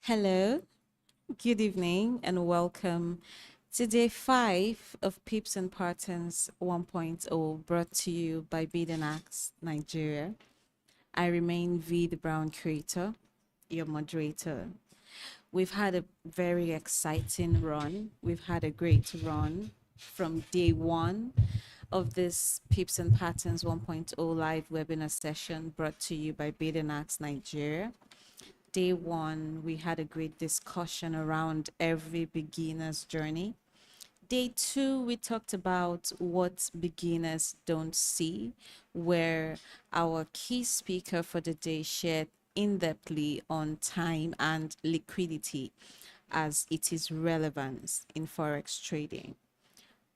Hello, good evening, and welcome to day 5 of Pips and Patterns 1.0 brought to you by Bid and Axe Nigeria. I remain V, the Brown Creator, your moderator. We've had a very exciting run. We've had a great run from day 1 of this Pips and Patterns 1.0 live webinar session brought to you by Bid and Axe Nigeria. Day 1, we had a great discussion around every beginner's journey. Day 2, we talked about what beginners don't see, where our key speaker for the day shared in-depthly on time and liquidity as it is relevance in forex trading.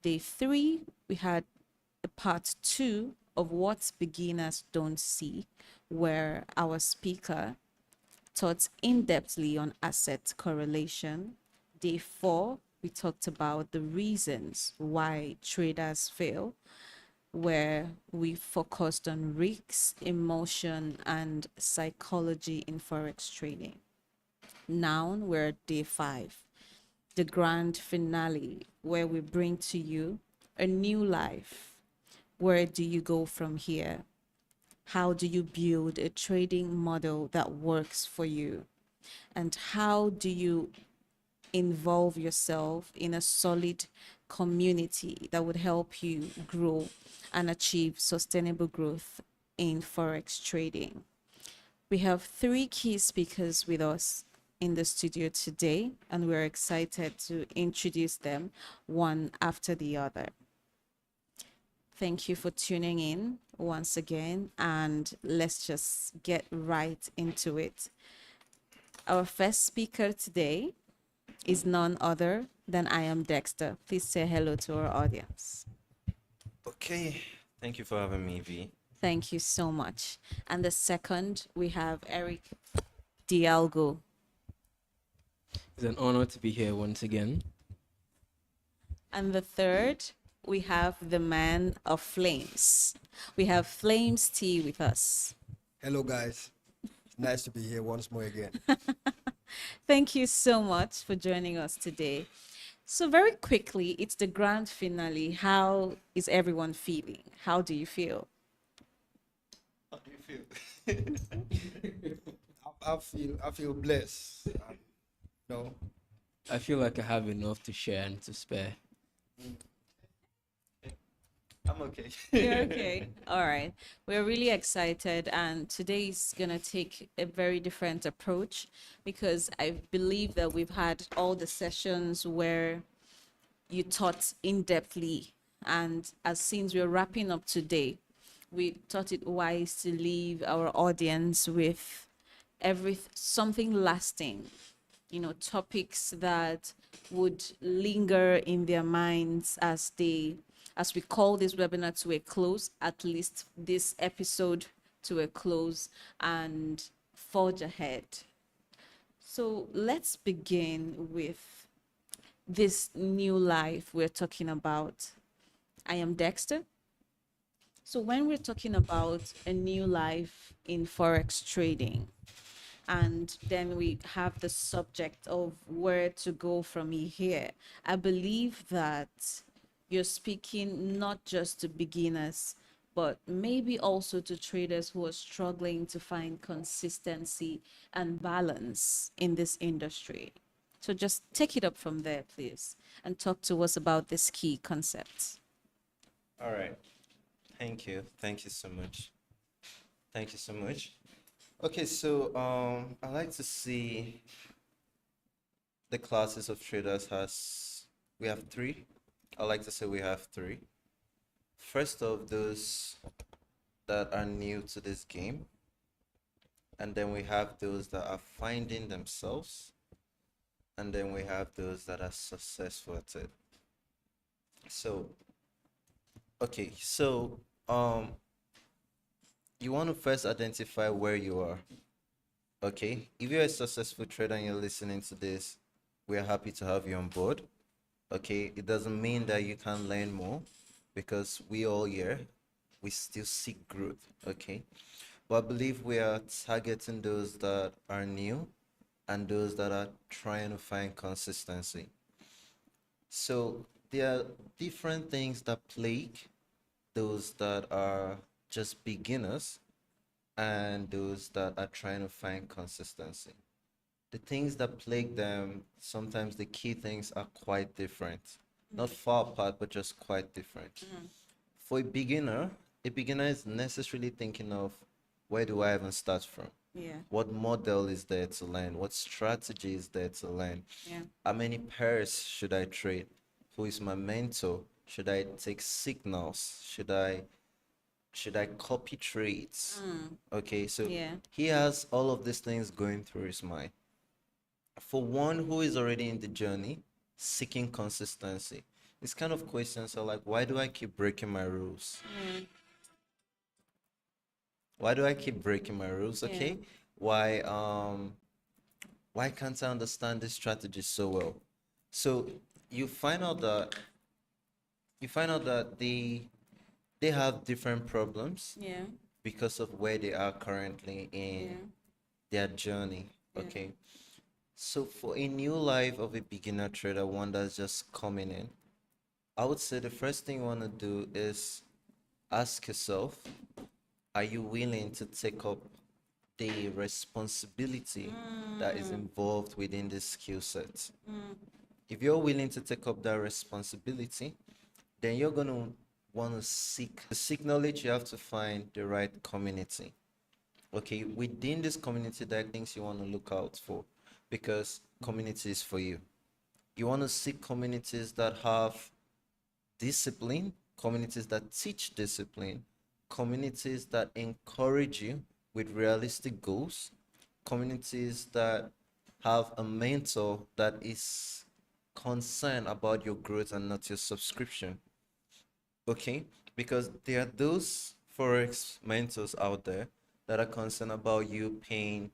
Day 3, we had a part 2 of what beginners don't see, where our speaker taught in-depthly on asset correlation. Day 4, we talked about the reasons why traders fail, where we focused on risks, emotion, and psychology in forex trading. Now we're at day 5, the grand finale, where we bring to you a new life. Where do you go from here? How do you build a trading model that works for you? And how do you involve yourself in a solid community that would help you grow and achieve sustainable growth in forex trading? We have 3 key speakers with us in the studio today, and we're excited to introduce them one after the other. Thank you for tuning in once again, and let's just get right into it. Our first speaker today is none other than I am Dexter. Please say hello to our audience. Okay, thank you for having me, V. Thank you so much. And the second, we have Eric Dialgo. It's an honor to be here once again. And the third, we have the man of flames. We have Flames T with us. Hello, guys. It's nice to be here once more again. Thank you so much for joining us today. So, very quickly, it's the grand finale. How is everyone feeling? How do you feel? How do you feel? I feel blessed. No, I feel like I have enough to share and to spare. I'm okay. You're okay. All right. We're really excited, and today is going to take a very different approach because I believe that we've had all the sessions where you taught in depthly, and as since we're wrapping up today, we thought it wise to leave our audience with something lasting, topics that would linger in their minds as we call this webinar to a close, at least this episode to a close, and forge ahead. So let's begin with this new life we're talking about. I am Dexter. So when we're talking about a new life in forex trading, and then we have the subject of where to go from here, I believe that you're speaking not just to beginners, but maybe also to traders who are struggling to find consistency and balance in this industry. So just take it up from there, please, and talk to us about this key concept. All right. Thank you. Thank you so much. Thank you so much. Okay, so I like to see the classes of traders as we have 3. I like to say we have 3. First of those that are new to this game, and then we have those that are finding themselves, and then we have those that are successful at it. So, okay, so you want to first identify where you are. Okay, if you're a successful trader and you're listening to this, we're happy to have you on board. Okay, it doesn't mean that you can't learn more, because we all here, we still seek growth. Okay, but I believe we are targeting those that are new and those that are trying to find consistency. So there are different things that plague those that are just beginners and those that are trying to find consistency. The things that plague them, sometimes the key things are quite different. Not far apart, but just quite different. For a beginner is necessarily thinking of, where do I even start from? Yeah. What model is there to learn? What strategy is there to learn? Yeah. How many pairs should I trade? Who is my mentor? Should I take signals? Should I copy trades? Okay, so Yeah. he has all of these things going through his mind. For one who is already in the journey, seeking consistency, these kind of questions are like, why do I keep breaking my rules? Why do I keep breaking my rules? Yeah. Okay. Why can't I understand this strategy so well? So you find out that they have different problems Yeah. because of where they are currently in Yeah. their journey. Yeah. Okay. So for a new life of a beginner trader, one that's just coming in, I would say the first thing you want to do is ask yourself, are you willing to take up the responsibility that is involved within this skill set? If you're willing to take up that responsibility, then you're going to want to seek. To seek knowledge, you have to find the right community. Okay, within this community, there are things you want to look out for because community is for you. You want to seek communities that have discipline, communities that teach discipline, communities that encourage you with realistic goals, communities that have a mentor that is concerned about your growth and not your subscription. Okay? Because there are those Forex mentors out there that are concerned about you paying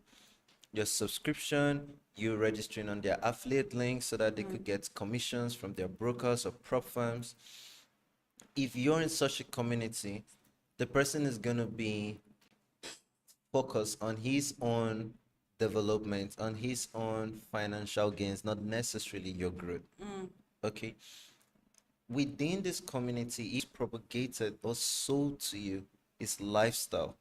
your subscription, you registering on their affiliate links so that they could get commissions from their brokers or prop firms. If you're in such a community, the person is going to be focused on his own development, on his own financial gains, not necessarily your growth. Okay. Within this community, is propagated or sold to you is lifestyle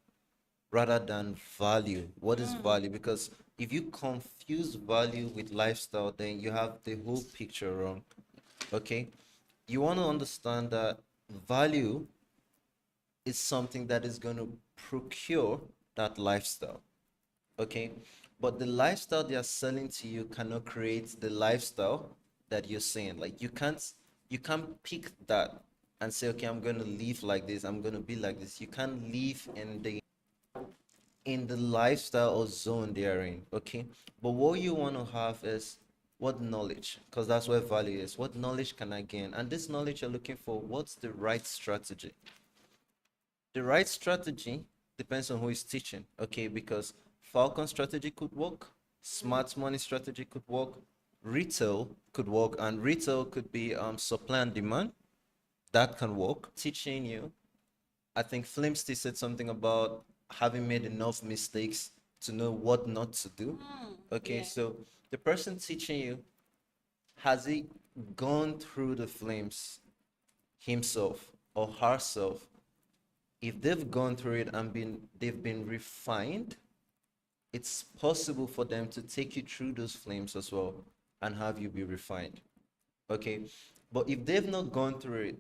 rather than value. What is value? Because if you confuse value with lifestyle, then you have the whole picture wrong. Okay? You want to understand that value is something that is going to procure that lifestyle. Okay? But the lifestyle they are selling to you cannot create the lifestyle that you're saying. Like you can't pick that and say, okay, I'm going to live like this, I'm going to be like this. You can't live in the lifestyle or zone they are in. Okay? But what you want to have is what knowledge, because that's where value is. What knowledge can I gain? And this knowledge you're looking for, what's the right strategy? The right strategy depends on who is teaching, okay? Because Falcon strategy could work, smart money strategy could work, retail could work, and retail could be supply and demand. That can work. Teaching you, I think Flimsty said something about having made enough mistakes to know what not to do. Okay, yeah. so the person teaching you, has he gone through the flames himself or herself? If they've gone through it and they've been refined, it's possible for them to take you through those flames as well and have you be refined. Okay? But if they've not gone through it,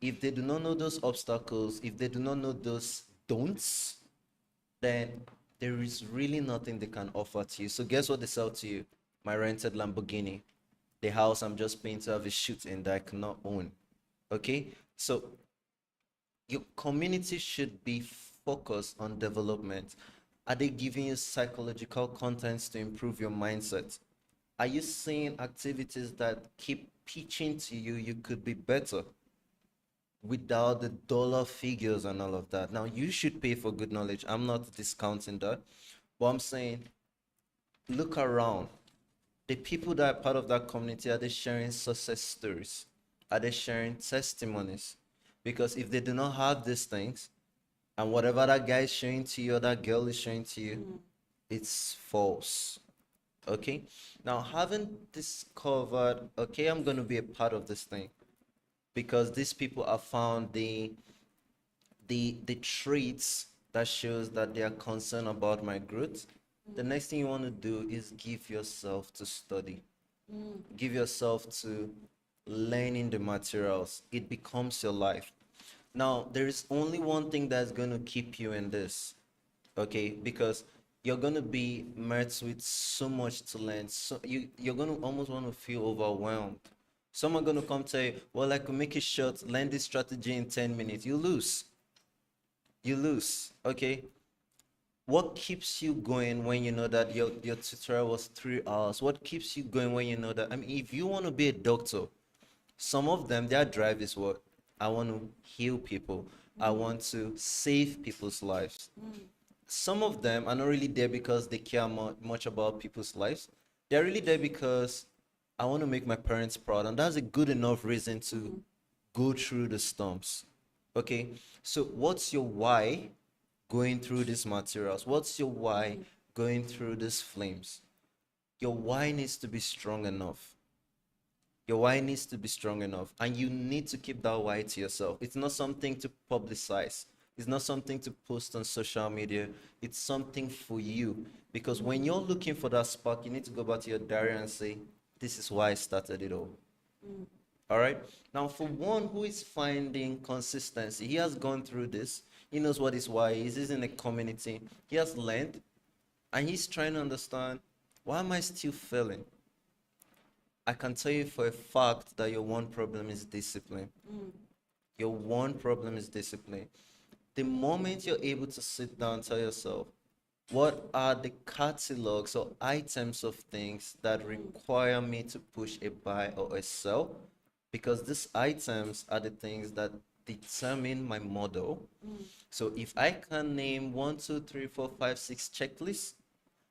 if they do not know those obstacles, if they do not know those don'ts, then there is really nothing they can offer to you. So guess what they sell to you? My rented Lamborghini, the house I'm just paying to have a shoot in that I cannot own. Okay? So your community should be focused on development. Are they giving you psychological contents to improve your mindset? Are you seeing activities that keep pitching to you you could be better without the dollar figures and all of that? Now, you should pay for good knowledge. I'm not discounting that. But I'm saying, look around. The people that are part of that community, are they sharing success stories? Are they sharing testimonies? Because if they do not have these things, and whatever that guy is showing to you or that girl is showing to you, it's false. Okay, now having discovered, okay, I'm going to be a part of this thing because these people have found the traits that shows that they are concerned about my growth. The next thing you want to do is give yourself to study. Give yourself to learning the materials. It becomes your life. Now, there is only one thing that's going to keep you in this, okay? Because you're going to be met with so much to learn. So you're going to almost want to feel overwhelmed. Some are going to come tell you, well, I can make it short, learn this strategy in 10 minutes. You lose. You lose, okay? What keeps you going when you know that your tutorial was 3 hours? What keeps you going when you know that? I mean, if you want to be a doctor, some of them, their drive is what? I want to heal people. I want to save people's lives. Some of them are not really there because they care much about people's lives. They're really there because I want to make my parents proud. And that's a good enough reason to go through the storms. Okay? So, what's your why going through these materials? What's your why going through these flames? Your why needs to be strong enough. Your why needs to be strong enough, and you need to keep that why to yourself. It's not something to publicize. It's not something to post on social media. It's something for you. Because when you're looking for that spark, you need to go back to your diary and say, this is why I started it all. All right? Now, for one who is finding consistency, he has gone through this. He knows what his why is. He's in a community. He has learned, and he's trying to understand, why am I still failing? I can tell you for a fact that your one problem is discipline. Your one problem is discipline. The moment you're able to sit down and tell yourself, what are the catalogs or items of things that require me to push a buy or a sell? Because these items are the things that determine my model. So if I can name 1, 2, 3, 4, 5, 6 checklists,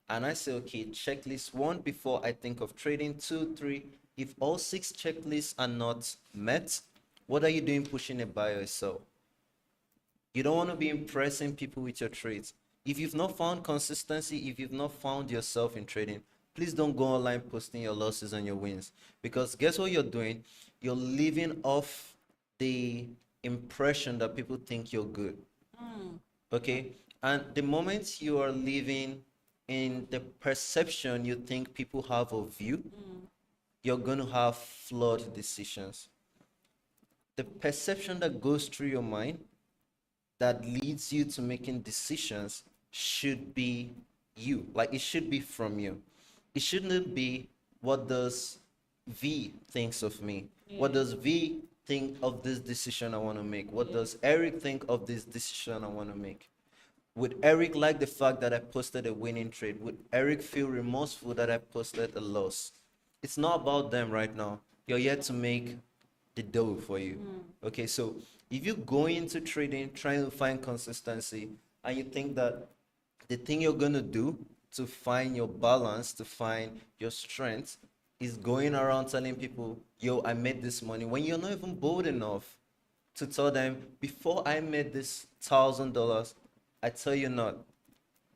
and I say, okay, checklist one before I think of trading, two, three. If all 6 checklists are not met, what are you doing pushing a buy or a sell? You don't want to be impressing people with your trades. If you've not found consistency, if you've not found yourself in trading, please don't go online posting your losses and your wins. Because guess what you're doing? You're living off the impression that people think you're good. Okay? And the moment you are living in the perception you think people have of you, you're going to have flawed decisions. The perception that goes through your mind that leads you to making decisions should be you. Like it should be from you. It shouldn't be what does V thinks of me? What does V think of this decision I want to make? What does Eric think of this decision I want to make? Would Eric like the fact that I posted a winning trade? Would Eric feel remorseful that I posted a loss? It's not about them right now. You're yet to make the dough for you. Okay, so if you go into trading trying to find consistency and you think that the thing you're going to do to find your balance, to find your strength, is going around telling people, yo, I made this money, when you're not even bold enough to tell them, before I made this $1,000, I tell you not,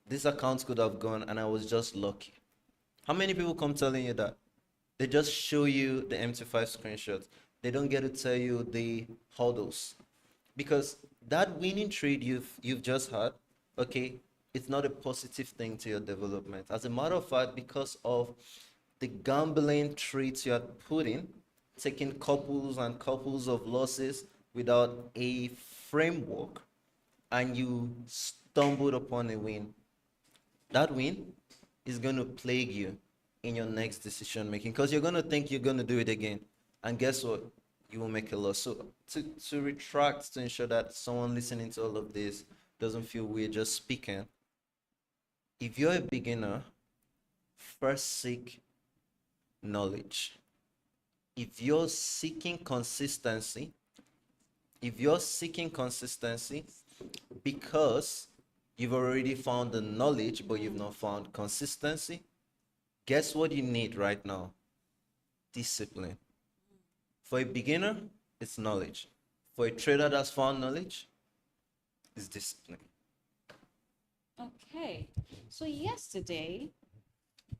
this account could have gone and I was just lucky. How many people come telling you that? They just show you the MT5 screenshots. They don't get to tell you the hurdles. Because that winning trade you've just had, okay, it's not a positive thing to your development. As a matter of fact, because of the gambling trades you had put in, taking couples and couples of losses without a framework, and you stumbled upon a win. That win is going to plague you in your next decision making because you're going to think you're going to do it again. And guess what? You will make a loss. So to retract, to ensure that someone listening to all of this doesn't feel we're just speaking, if you're a beginner, first seek knowledge. If you're seeking consistency, if you're seeking consistency because you've already found the knowledge but you've not found consistency, guess what you need right now? Discipline. For a beginner, it's knowledge. For a trader that's found knowledge, it's discipline. Okay. So yesterday,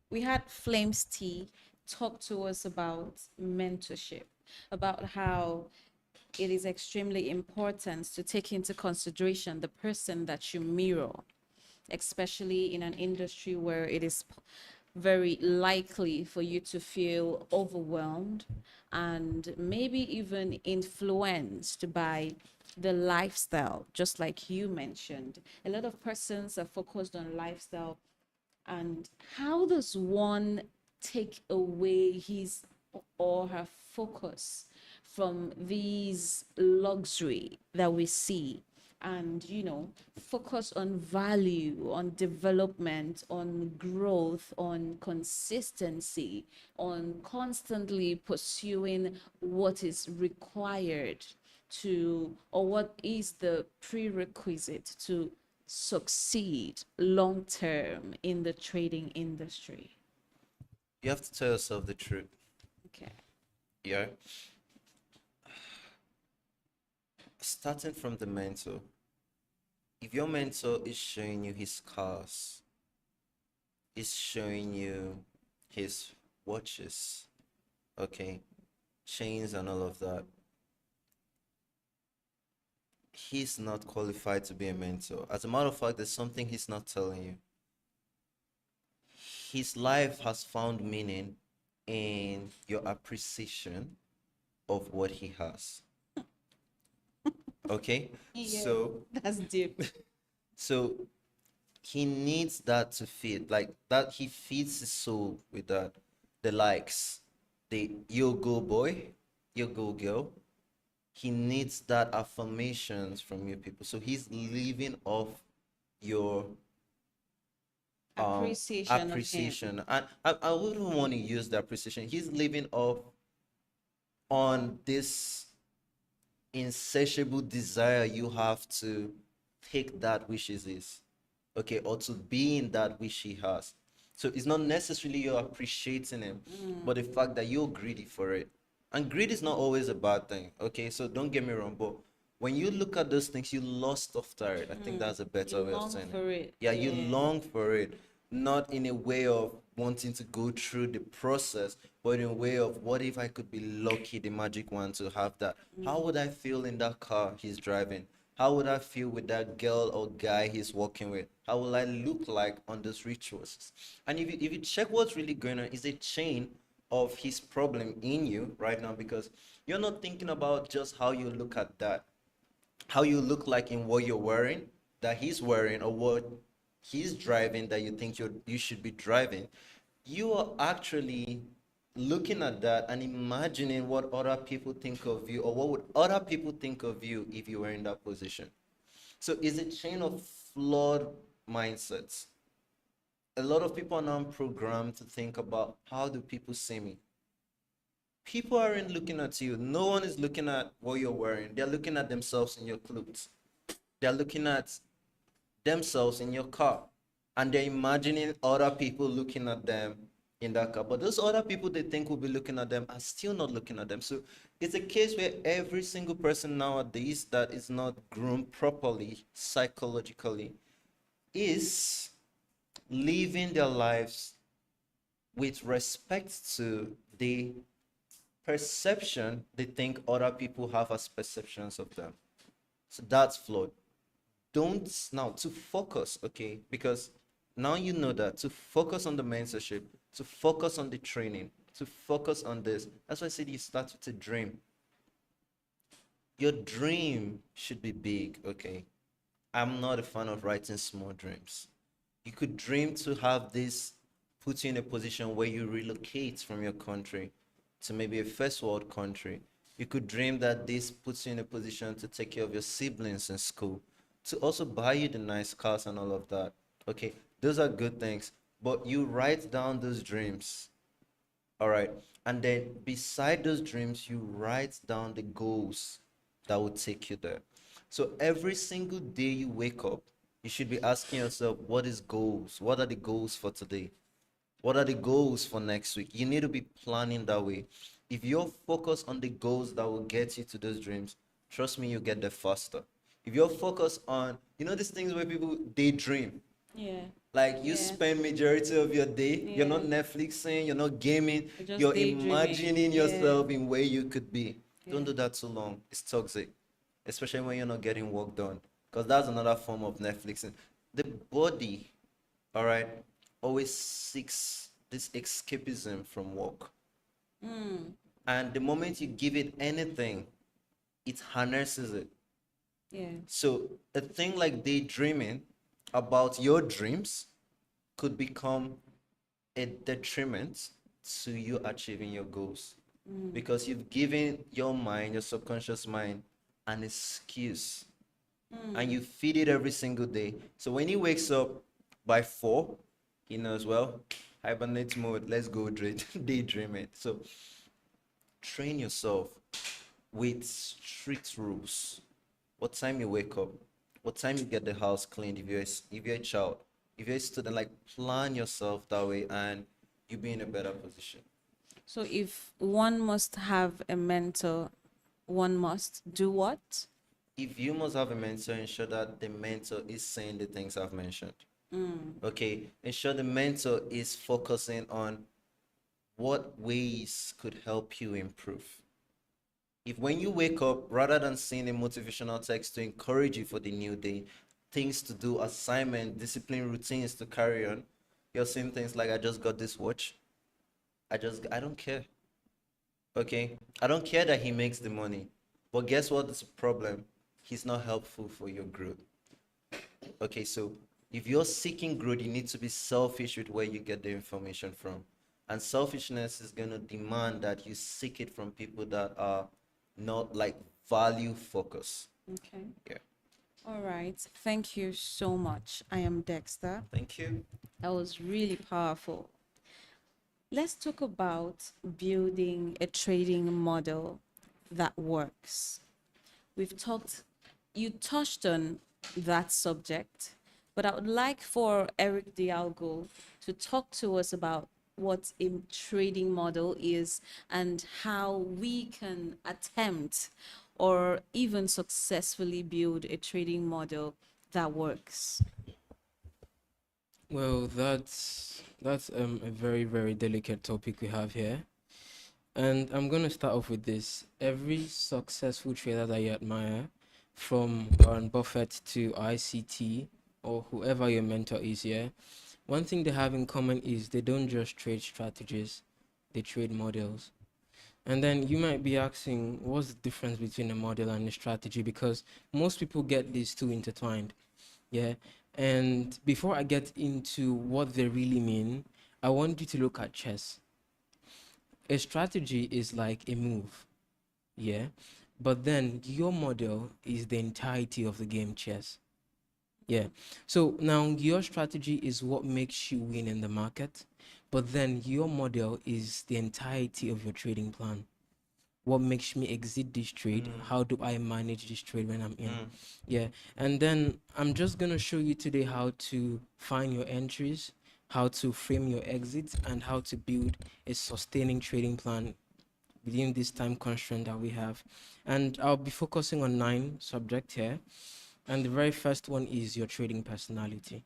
we had Flames T talk to us about mentorship, about how it is extremely important to take into consideration the person that you mirror, especially in an industry where it is very likely for you to feel overwhelmed and maybe even influenced by the lifestyle, just like you mentioned. A lot of persons are focused on lifestyle, and how does one take away his or her focus from these luxury that we see, and focus on value, on development, on growth, on consistency, on constantly pursuing what is required to, or what is the prerequisite to succeed long term in the trading industry? You have to tell yourself the truth. Okay. Yeah. Starting from the mentor. If your mentor is showing you his cars, is showing you his watches, okay, chains and all of that, he's not qualified to be a mentor. As a matter of fact, there's something he's not telling you. His life has found meaning in your appreciation of what he has. Okay? Yeah, So that's deep. so he needs that to feed, like that he feeds his soul with that. The likes, the you go boy, you go girl. He needs that affirmations from you people. So he's living off your Appreciation of him. appreciation. And I wouldn't want to use the appreciation. He's living off on this insatiable desire you have to take that which is his, okay, or to be in that which he has. So it's not necessarily you're appreciating him, but the fact that you're greedy for it. And greed is not always a bad thing, okay? So don't get me wrong, but when you look at those things, you lust after it. I think that's a better You way of long saying it. for it. Yeah, you Yeah. long for it, not in a way of wanting to go through the process, but in a way of what if I could be lucky, the magic one, to have that? How would I feel in that car he's driving? How would I feel with that girl or guy he's working with? How will I look like on those rituals? And if you check what's really going on, is a chain of his problem in you right now, because you're not thinking about just how you look at that, how you look like in what you're wearing, that he's wearing, or what he's driving that you think you should be driving. You are actually looking at that and imagining what other people think of you, or what would other people think of you if you were in that position. So it's a chain of flawed mindsets. A lot of people are now programmed to think about how do people see me. People aren't looking at you. No one is looking at what you're wearing. They're looking at themselves in your clothes. They're looking at themselves in your car. And they're imagining other people looking at them in that car. But those other people they think will be looking at them are still not looking at them. So it's a case where every single person nowadays that is not groomed properly psychologically is living their lives with respect to the perception they think other people have as perceptions of them. So that's flawed. Don't now to focus, okay? Because now you know that to focus on the mentorship, to focus on the training, to focus on this. That's why I said you start with a dream. Your dream should be big, okay? I'm not a fan of writing small dreams. You could dream to have this put you in a position where you relocate from your country to maybe a first world country. You could dream that this puts you in a position to take care of your siblings in school, to also buy you the nice cars and all of that. Okay, those are good things, but you write down those dreams, all right? And then beside those dreams, you write down the goals that will take you there. So every single day you wake up, you should be asking yourself, what is goals? What are the goals for today? What are the goals for next week? You need to be planning that way. If you're focused on the goals that will get you to those dreams, trust me, you get there faster. If you're focused on, these things where people daydream, Yeah. Like you Yeah. spend majority of your day, you're Yeah. not Netflixing, you're not gaming, You're just you're daydreaming. imagining Yeah. yourself in where you could be. Don't Yeah. do that too long. It's toxic, especially when you're not getting work done. Because that's another form of Netflixing. The body, all right, always seeks this escapism from work. Mm. And the moment you give it anything, it harnesses it. Yeah. So a thing like daydreaming about your dreams could become a detriment to you achieving your goals because you've given your mind, your subconscious mind, an excuse and you feed it every single day. So when he wakes up by 4, he knows, well, hibernate mode, let's go daydream it. So train yourself with strict rules. What time you wake up, what time you get the house cleaned if you're a child, if you're a student, like plan yourself that way and you'll be in a better position. So if one must have a mentor, one must do what? If you must have a mentor, ensure that the mentor is saying the things I've mentioned. Okay, ensure the mentor is focusing on what ways could help you improve. If when you wake up, rather than seeing a motivational text to encourage you for the new day, things to do, assignment, discipline routines to carry on, you're seeing things like I just got this watch. I don't care. Okay? I don't care that he makes the money. But guess what is the problem? He's not helpful for your growth. Okay, so if you're seeking growth, you need to be selfish with where you get the information from. And selfishness is going to demand that you seek it from people that are not like value focused. Okay. Yeah. All right. Thank you so much. I am Dexter. Thank you. That was really powerful. Let's talk about building a trading model that works. We've talked, you touched on that subject, but I would like for Eric Dialgo to talk to us about what a trading model is and how we can attempt or even successfully build a trading model that works. Well, that's a very very delicate topic we have here, and I'm gonna start off with this. Every successful trader that you admire, from Warren Buffett to ICT or whoever your mentor is here, one thing they have in common is they don't just trade strategies, they trade models. And then you might be asking, what's the difference between a model and a strategy? Because most people get these two intertwined. Yeah. And before I get into what they really mean, I want you to look at chess. A strategy is like a move. Yeah. But then your model is the entirety of the game chess. Yeah. So now your strategy is what makes you win in the market, but then your model is the entirety of your trading plan. What makes me exit this trade? How do I manage this trade when I'm in? Yeah. And then I'm just going to show you today how to find your entries, how to frame your exits, and how to build a sustaining trading plan within this time constraint that we have. And I'll be focusing on 9 subjects here. And the very first one is your trading personality.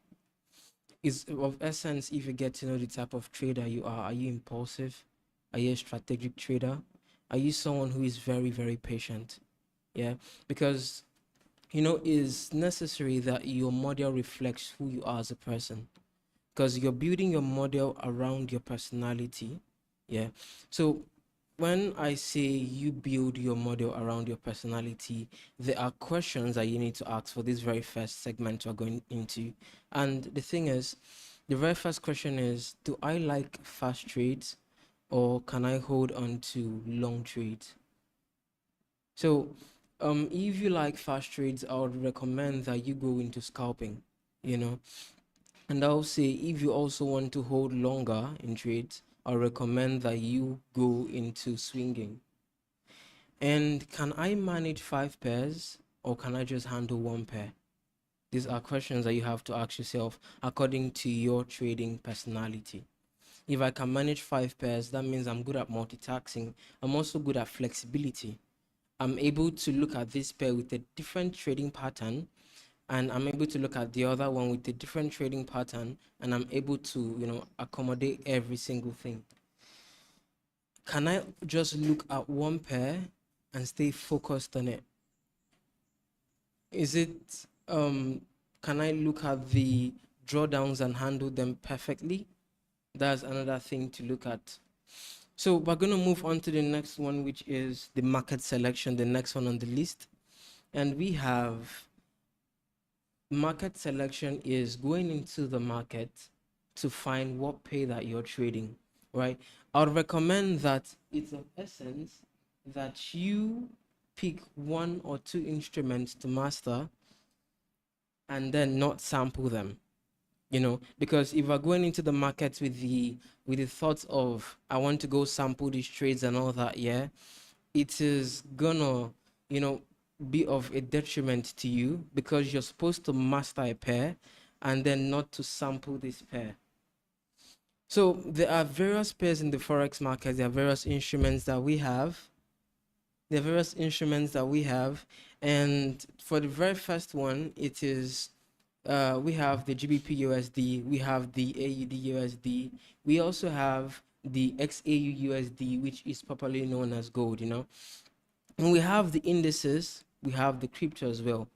It's of essence if you get to know the type of trader you are. Are you impulsive? Are you a strategic trader? Are you someone who is very, very patient? Yeah, because it's necessary that your model reflects who you are as a person, because you're building your model around your personality. Yeah, so when I say you build your model around your personality, there are questions that you need to ask for this very first segment we're going into. And the thing is, the very first question is, do I like fast trades or can I hold on to long trades? So, if you like fast trades, I would recommend that you go into scalping, you know. And I'll say if you also want to hold longer in trades, I recommend that you go into swinging. And can I manage 5 pairs or can I just handle 1 pair? These are questions that you have to ask yourself according to your trading personality. If I can manage 5 pairs, that means I'm good at multitasking. I'm also good at flexibility. I'm able to look at this pair with a different trading pattern and I'm able to look at the other one with a different trading pattern, and I'm able to, accommodate every single thing. Can I just look at one pair and stay focused on it? Is it, can I look at the drawdowns and handle them perfectly? That's another thing to look at. So we're going to move on to the next one, which is the market selection, the next one on the list. And we have market selection is going into the market to find what pay that you're trading, right? I would recommend that it's of essence that you pick one or two instruments to master and then not sample them, because if we're going into the market with the thoughts of I want to go sample these trades and all that, yeah, it is gonna, be of a detriment to you, because you're supposed to master a pair and then not to sample this pair. So there are various pairs in the forex market. There are various instruments that we have. And for the very first one, it is we have the GBP USD, we have the AUD USD, we also have the XAU USD, which is popularly known as gold, And we have the indices, we have the crypto as well.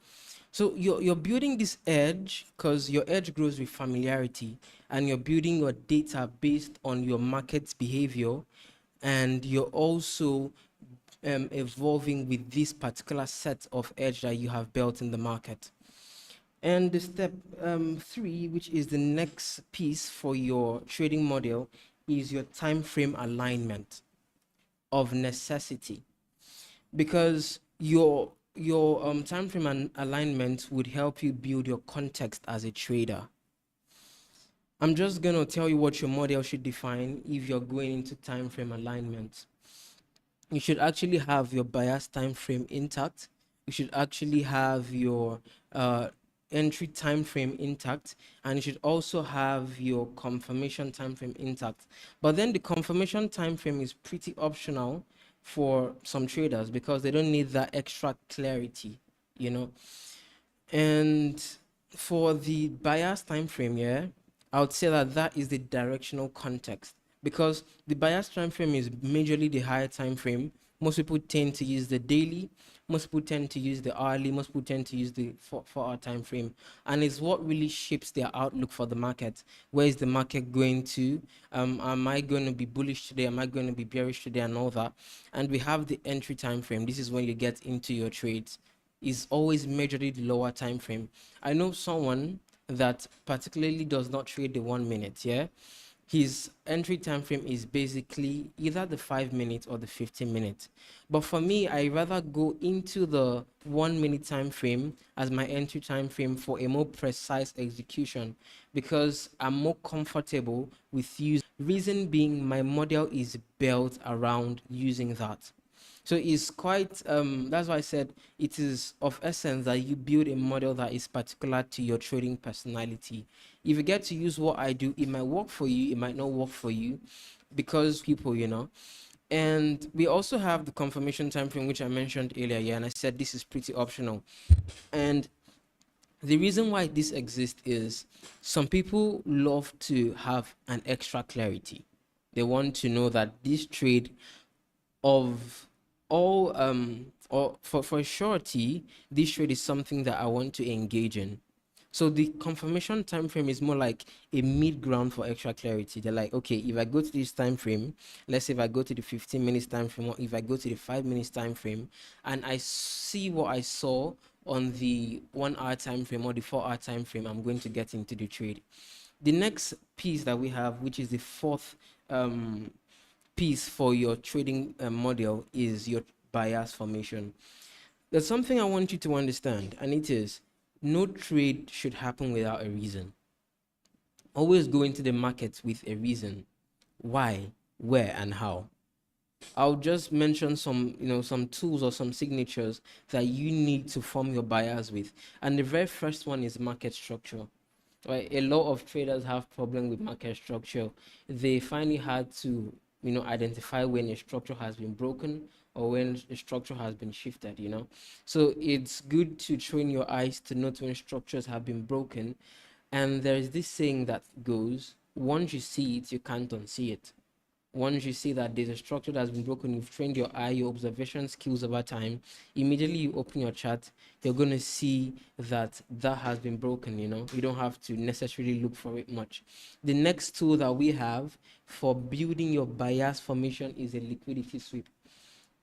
So you're building this edge because your edge grows with familiarity, and you're building your data based on your market's behavior, and you're also evolving with this particular set of edge that you have built in the market. And the step 3, which is the next piece for your trading model, is your time frame alignment of necessity, because your time frame alignment would help you build your context as a trader. I'm just going to tell you what your model should define if you're going into time frame alignment. You should actually have your bias time frame intact. You should actually have your entry time frame intact, and you should also have your confirmation time frame intact. But then the confirmation time frame is pretty optional for some traders because they don't need that extra clarity, And for the bias time frame, yeah, I would say that is the directional context, because the bias time frame is majorly the higher time frame. Most people tend to use the daily, most people tend to use the hourly, most people tend to use the 4-hour time frame, and it's what really shapes their outlook for the market. Where is the market going to? Am I going to be bullish today? Am I going to be bearish today, and all that? And we have the entry time frame. This is when you get into your trades. Is always majorly the lower time frame. I know someone that particularly does not trade the 1 minute, yeah. His entry time frame is basically either the 5 minutes or the 15 minutes. But for me, I rather go into the 1 minute time frame as my entry time frame for a more precise execution, because I'm more comfortable with using. Reason being, my model is built around using that. So it's quite, that's why I said it is of essence that you build a model that is particular to your trading personality. If you get to use what I do, it might work for you, it might not work for you, because people, And we also have the confirmation time frame, which I mentioned earlier, yeah, and I said this is pretty optional. And the reason why this exists is some people love to have an extra clarity. They want to know that this trade of all or for surety, this trade is something that I want to engage in. So the confirmation time frame is more like a mid ground for extra clarity. They're like, okay, if I go to this time frame, let's say if I go to the 15 minutes time frame, or if I go to the 5 minutes time frame, and I see what I saw on the 1 hour time frame or the 4 hour time frame, I'm going to get into the trade. The next piece that we have, which is the fourth piece for your trading model, is your bias formation. There's something I want you to understand, and it is no trade should happen without a reason. Always go into the market with a reason. Why, where, and how. I'll just mention some tools or some signatures that you need to form your bias with. And the very first one is market structure. Right? A lot of traders have problem with market structure. They find it hard to identify when a structure has been broken or when a structure has been shifted, you know. So it's good to train your eyes to note when structures have been broken. And there's this saying that goes, once you see it, you can't unsee it. Once you see that there's a structure that's been broken, you've trained your eye, your observation skills over time, immediately you open your chart, you're going to see that that has been broken, you know. You don't have to necessarily look for it much. The next tool that we have for building your bias formation is a liquidity sweep.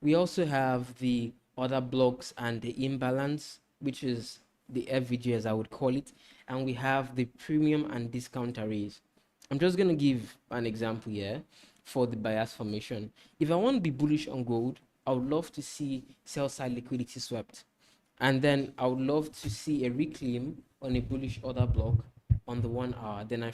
We also have the order blocks and the imbalance, which is the FVG as I would call it, and we have the premium and discount arrays. I'm just going to give an example here for the bias formation. If I want to be bullish on gold, I would love to see sell side liquidity swept. And then I would love to see a reclaim on a bullish order block on the 1 hour. Then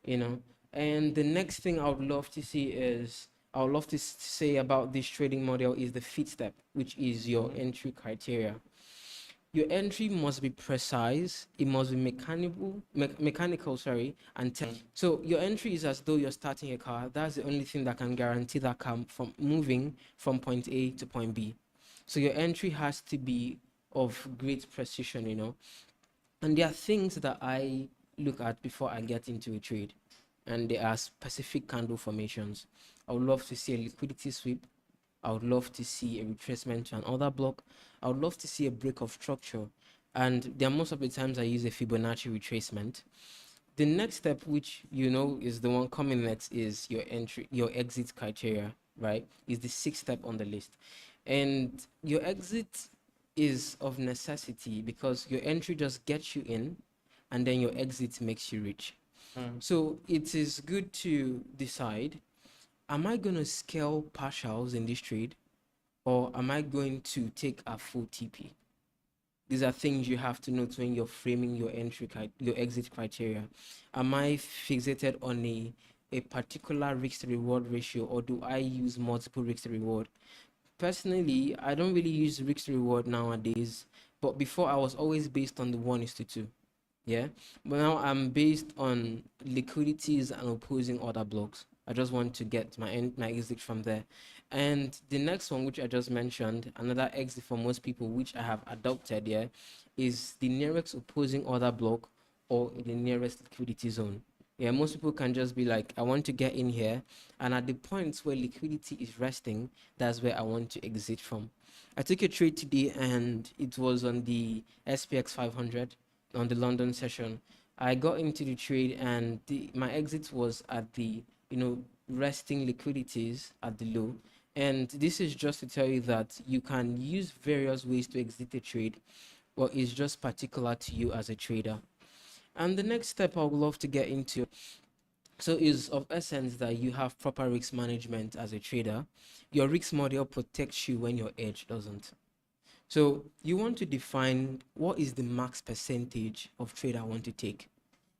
you know, and the next thing I would love to see is, I would love to say about this trading model is the fit step, which is your entry criteria. Your entry must be precise, it must be mechanical, sorry, and so your entry is as though you're starting a car. That's the only thing that can guarantee that car from moving from point A to point B. So your entry has to be of great precision, you know. And there are things that I look at before I get into a trade, and there are specific candle formations. I would love to see a liquidity sweep. I would love to see a retracement to an order block. I would love to see a break of structure. And there are most of the times I use a Fibonacci retracement. The next step, which you know is the one coming next, is your exit criteria, right? Is the sixth step on the list. And your exit is of necessity because your entry just gets you in and then your exit makes you rich. So it is good to decide, am I going to scale partials in this trade, or am I going to take a full TP? These are things you have to note when you're framing your your exit criteria. Am I fixated on a particular risk to reward ratio, or do I use multiple risk to reward? Personally, I don't really use risk to reward nowadays, but before I was always based on the 1:2. Yeah, but now I'm based on liquidities and opposing order blocks. I just want to get my exit from there. And the next one, which I just mentioned, another exit for most people, which I have adopted, yeah, is the nearest opposing order block or the nearest liquidity zone. Yeah, most people can just be like, I want to get in here, and at the points where liquidity is resting, that's where I want to exit from. I took a trade today, and it was on the SPX 500 on the London session. I got into the trade, and my exit was at the, you know, resting liquidities at the low. And this is just to tell you that you can use various ways to exit a trade, but it's just particular to you as a trader. And the next step I would love to get into, so is of essence that you have proper risk management as a trader. Your risk model protects you when your edge doesn't. So you want to define what is the max percentage of trade I want to take.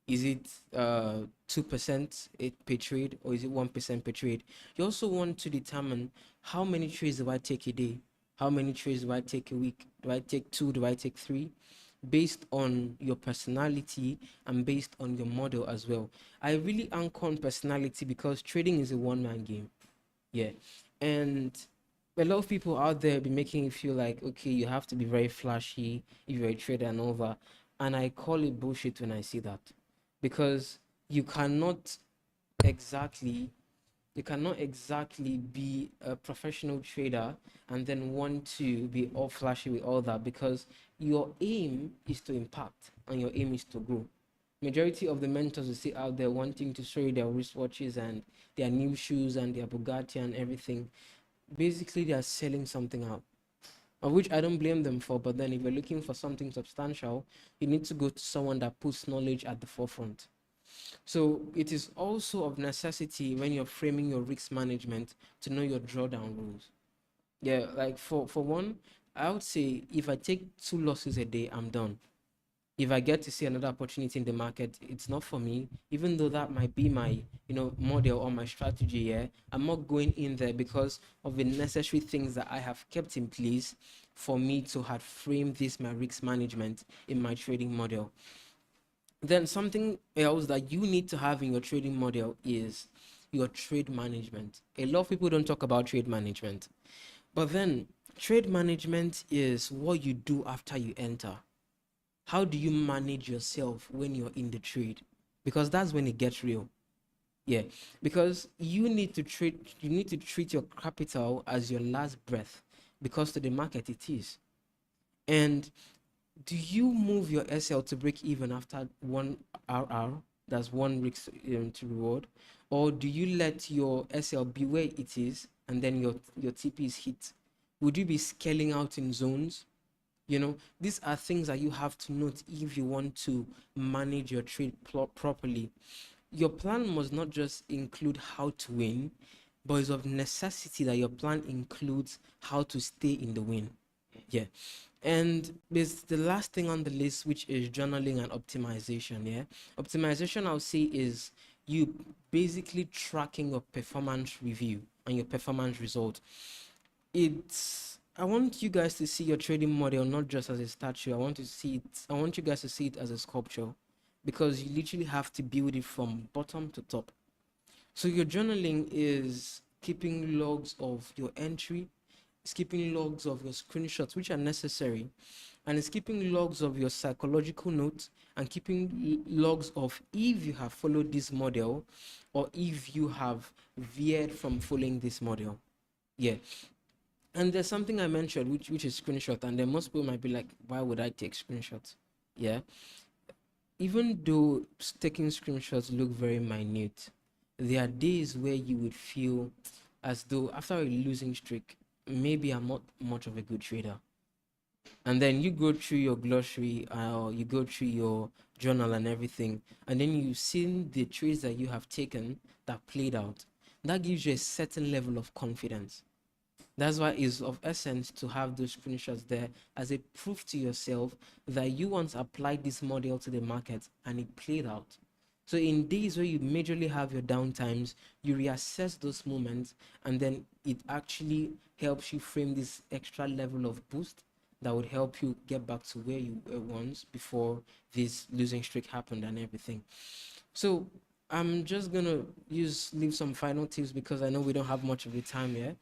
Is it 2% per trade, or is it 1% per trade? You also want to determine how many trades do I take a day? How many trades do I take a week? Do I take 2? Do I take 3? Based on your personality and based on your model as well. I really anchor on personality because trading is a one-man game. Yeah. And a lot of people out there be making you feel like, okay, you have to be very flashy if you're a trader and all that. And I call it bullshit when I see that. Because you cannot exactly be a professional trader and then want to be all flashy with all that, because your aim is to impact and your aim is to grow. Majority of the mentors you see out there wanting to show you their wristwatches and their new shoes and their Bugatti and everything, basically they are selling something out, of which I don't blame them for. But then if you're looking for something substantial, you need to go to someone that puts knowledge at the forefront. So it is also of necessity when you're framing your risk management to know your drawdown rules. Yeah, like for one, I would say if I take 2 losses a day, I'm done. If I get to see another opportunity in the market, it's not for me. Even though that might be my, model or my strategy, yeah, I'm not going in there because of the necessary things that I have kept in place for me to have framed this my risk management in my trading model. Then something else that you need to have in your trading model is your trade management. A lot of people don't talk about trade management, But then trade management is what you do after you enter. How do you manage yourself when you're in the trade? Because that's when it gets real. Yeah, because you need to treat your capital as your last breath, because to the market it is. And do you move your SL to break even after one RR? That's one risk to reward, or do you let your SL be where it is and then your TP is hit? Would you be scaling out in zones? These are things that you have to note if you want to manage your trade properly. Your plan must not just include how to win, but it's of necessity that your plan includes how to stay in the win. Yeah. And there's the last thing on the list, which is journaling and optimization. Yeah. Optimization, I'll say, is you basically tracking your performance review and your performance result. I want you guys to see your trading model not just as a statue. I want you guys to see it as a sculpture, because you literally have to build it from bottom to top. So your journaling is keeping logs of your entry, it's keeping logs of your screenshots, which are necessary, and it's keeping logs of your psychological notes, and keeping logs of if you have followed this model or if you have veered from following this model. Yeah. And there's something I mentioned, which is screenshot, and then most people might be like, why would I take screenshots? Yeah. Even though taking screenshots look very minute, there are days where you would feel as though after a losing streak, maybe I'm not much of a good trader. And then you go through your glossary, or you go through your journal and everything, and then you see the trades that you have taken that played out. That gives you a certain level of confidence. That's why it's of essence to have those screenshots there as a proof to yourself that you once applied this model to the market and it played out. So in days where you majorly have your downtimes, you reassess those moments, and then it actually helps you frame this extra level of boost that would help you get back to where you were once before this losing streak happened and everything. So I'm just gonna leave some final tips, because I know we don't have much of the time here.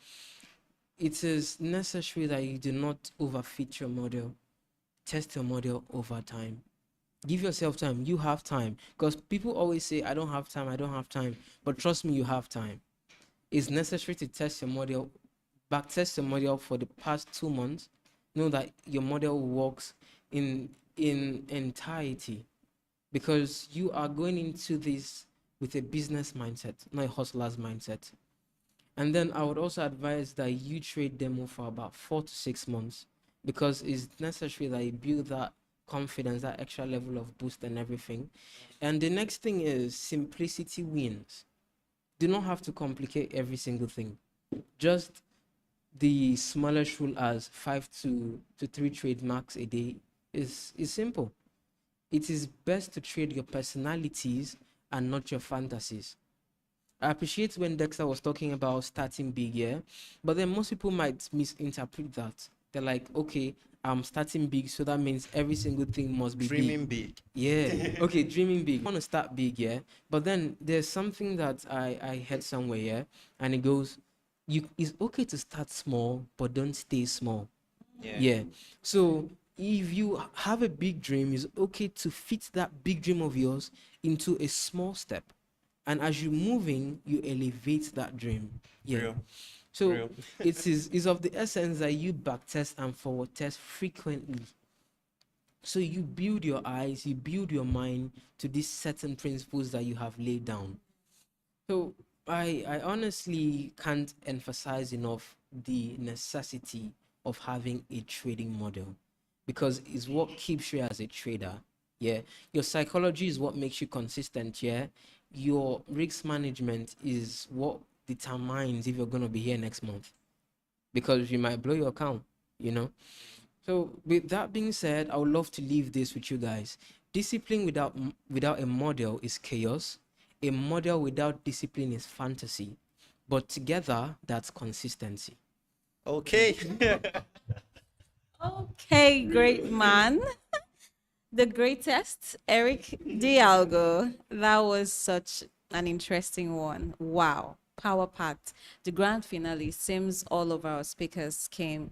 It is necessary that you do not overfit your model. Test your model over time. Give yourself time. You have time. Because people always say, I don't have time, I don't have time. But trust me, you have time. It's necessary to test your model, back test your model for the past 2 months. Know that your model works in entirety. Because you are going into this with a business mindset, not a hustler's mindset. And then I would also advise that you trade demo for about 4 to 6 months, because it's necessary that you build that confidence, that extra level of boost and everything. And the next thing is simplicity wins. Do not have to complicate every single thing. Just the smallest rule as 5 to 3 trade max a day is simple. It is best to trade your personalities and not your fantasies. I appreciate when Dexter was talking about starting big, yeah, but then most people might misinterpret that. They're like, okay, I'm starting big, so that means every single thing must be Dreaming big. big. Yeah, okay, dreaming big. I want to start big, yeah, but then there's something that I heard somewhere, yeah, and it goes, it's okay to start small, but don't stay small. Yeah. So if you have a big dream, it's okay to fit that big dream of yours into a small step. And as you're moving, you elevate that dream. Yeah. Real. So Real. it's of the essence that you backtest and forward test frequently. So you build your eyes, you build your mind to these certain principles that you have laid down. So I honestly can't emphasize enough the necessity of having a trading model, because it's what keeps you as a trader. Yeah. Your psychology is what makes you consistent. Yeah. Your risk management is what determines if you're going to be here next month, because you might blow your account, you know. So with that being said, I would love to leave this with you guys. Discipline without a model is chaos. A model without discipline is fantasy. But together, that's consistency. Okay. Okay, great man. The greatest, Eric Dialgo. That was such an interesting one. Wow. power packed. The grand finale seems all of our speakers came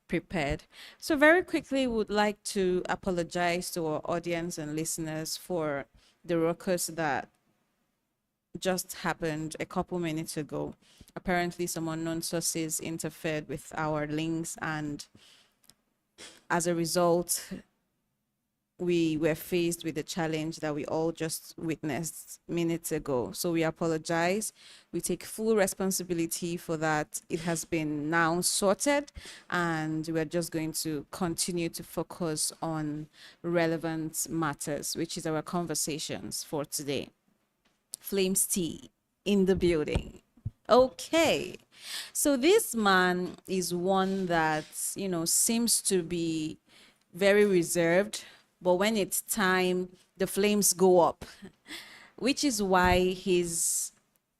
prepared. So very quickly, would like to apologize to our audience and listeners for the ruckus that just happened a couple minutes ago. Apparently, some unknown sources interfered with our links, and as a result, we were faced with the challenge that we all just witnessed minutes ago. So we apologize. We take full responsibility for that. It has been now sorted, and we're just going to continue to focus on relevant matters, which is our conversations for today. Flames Tea in the building. Okay. So this man is one that, seems to be very reserved, but when it's time, the flames go up, which is why he's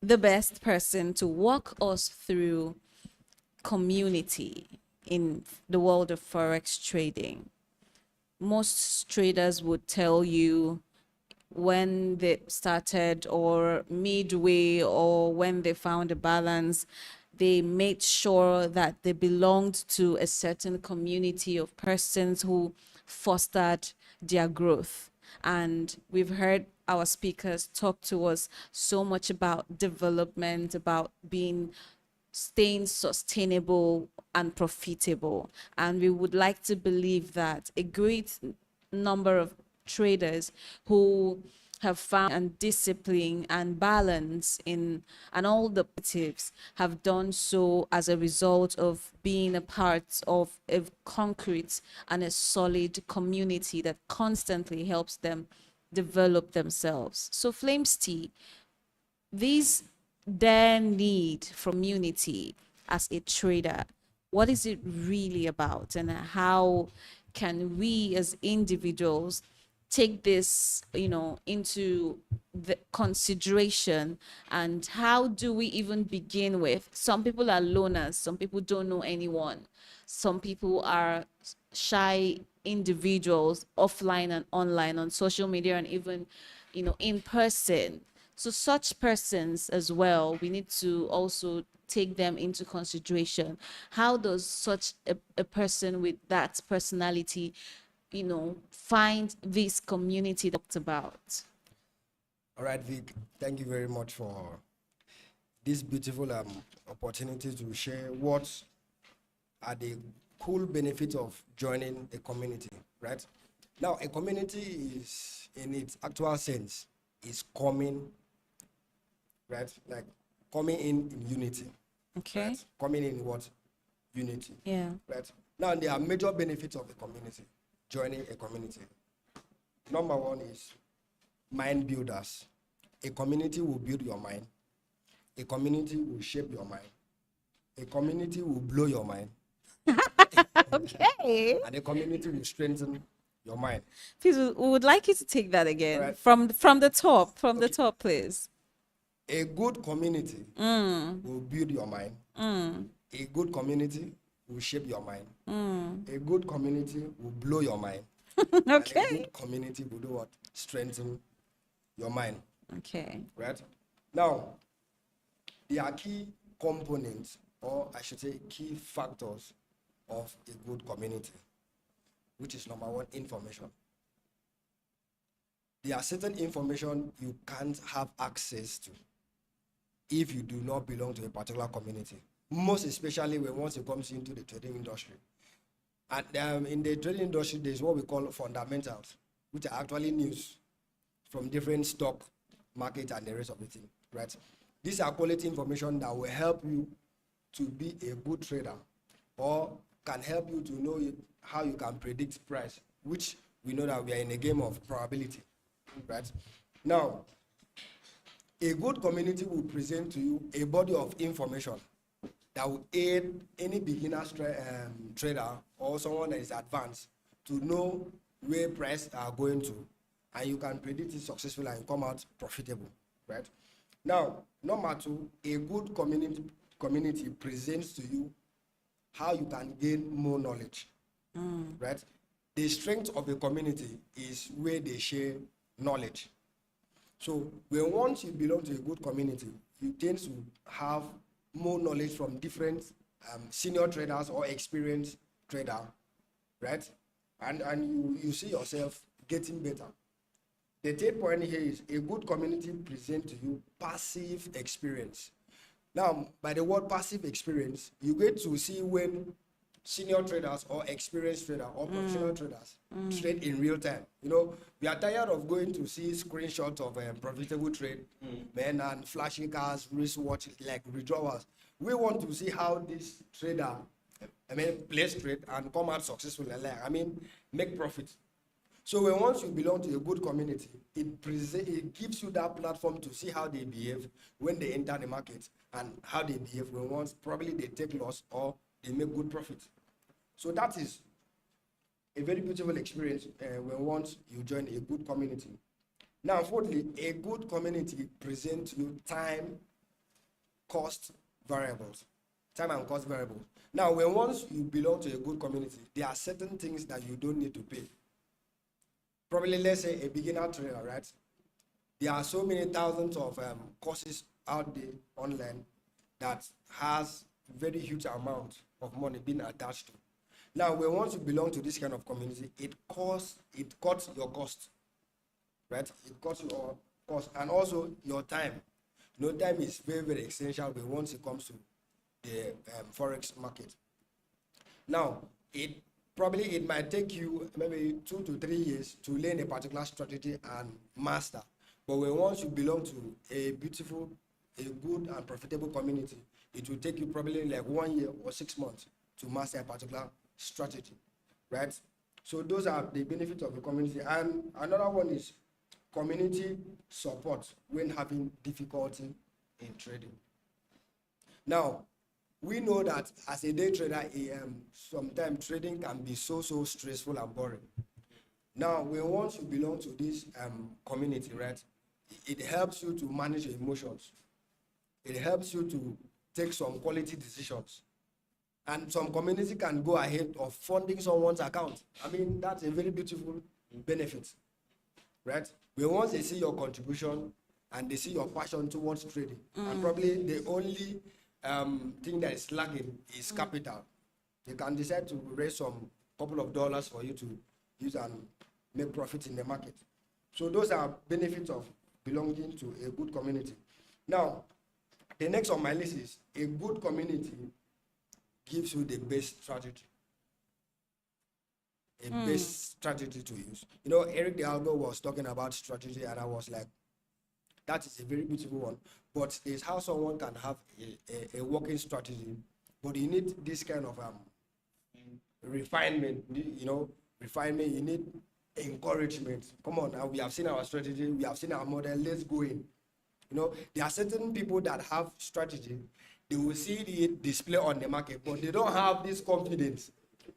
the best person to walk us through community in the world of forex trading. Most traders would tell you when they started or midway or when they found a balance, they made sure that they belonged to a certain community of persons who fostered their growth. And we've heard our speakers talk to us so much about development, about staying sustainable and profitable. And we would like to believe that a great number of traders who have found and discipline and balance in and all the positives have done so as a result of being a part of a concrete and a solid community that constantly helps them develop themselves. So Flames Tea, these their need from unity as a trader, what is it really about, and how can we as individuals take this into the consideration, and how do we even begin with? Some people are loners, some people don't know anyone, some people are shy individuals offline and online on social media and even in person. So such persons as well, we need to also take them into consideration. How does such a person with that personality, find this community talked about? All right, Vic, thank you very much for this beautiful opportunity to share what are the cool benefits of joining a community, right? Now, a community is, in its actual sense, is coming, right? Like coming in unity, Okay. right? Coming in what? Unity, Yeah. right? Now, there are major benefits of a community, joining a community. Number one is mind builders. A community will build your mind. A community will shape your mind. A community will blow your mind. Okay. And a community will strengthen your mind. Please, we would like you to take that again. Alright. From the top, the Okay. top, please. A good community will build your mind. A good community will shape your mind. A good community will blow your mind. And a Okay. good community will do what? Strengthen your mind. Okay. Right? Now, there are key components, or I should say key factors of a good community, which is number one, information. There are certain information you can't have access to if you do not belong to a particular community, most especially when once it comes into the trading industry. And in the trading industry, there's what we call fundamentals, which are actually news from different stock markets and the rest of the thing, right? These are quality information that will help you to be a good trader, or can help you to know how you can predict price, which we know that we are in a game of probability, right? Now, a good community will present to you a body of information that will aid any beginner trader or someone that is advanced to know where price are going to, and you can predict it successfully and come out profitable, right? Now, number two, a good community presents to you how you can gain more knowledge, right? The strength of a community is where they share knowledge. So when once you belong to a good community, you tend to have more knowledge from different senior traders or experienced trader, right? And you see yourself getting better. The third point here is a good community presents to you passive experience. Now, by the word passive experience, you get to see when senior traders or experienced traders or professional traders trade in real time. You know, we are tired of going to see screenshots of profitable trade, man, and flashing cars, wristwatch, like withdrawals. We want to see how this trader, place trade and come out successful, make profit. So when once you belong to a good community, it gives you that platform to see how they behave when they enter the market and how they behave when once probably they take loss or they make good profit. So that is a very beautiful experience when once you join a good community. Now, fourthly, a good community presents you time, cost variables. Time and cost variables. Now, when once you belong to a good community, there are certain things that you don't need to pay. Probably, let's say a beginner trader, right? There are so many thousands of courses out there online that has very huge amount of money being attached to. Now, when once you belong to this kind of community, it cuts your cost, right? It cuts your cost and also your time. You know, time is very, very essential when once it comes to the forex market. Now, it might take you maybe 2 to 3 years to learn a particular strategy and master. But when once you belong to a beautiful, a good and profitable community, it will take you probably like 1 year or 6 months to master a particular strategy, right? So those are the benefits of the community. And another one is community support when having difficulty in trading. Now, we know that as a day trader, sometimes trading can be so stressful and boring. Now, when once you belong to this community, right, it helps you to manage your emotions. It helps you to take some quality decisions. And some community can go ahead of funding someone's account. That's a very beautiful benefit, right? When once they see your contribution and they see your passion towards trading, and probably the only thing that is lacking is capital. They can decide to raise some couple of dollars for you to use and make profit in the market. So those are benefits of belonging to a good community. Now, the next on my list is a good community gives you the best strategy. Best strategy to use. You know, Eric De Algo was talking about strategy, and I was like, that is a very beautiful one. But it's how someone can have a working strategy, but you need this kind of refinement. You know, refinement. You need encouragement. Come on, now we have seen our strategy, we have seen our model. Let's go in. You know, there are certain people that have strategy. They will see it display on the market, but they don't have this confidence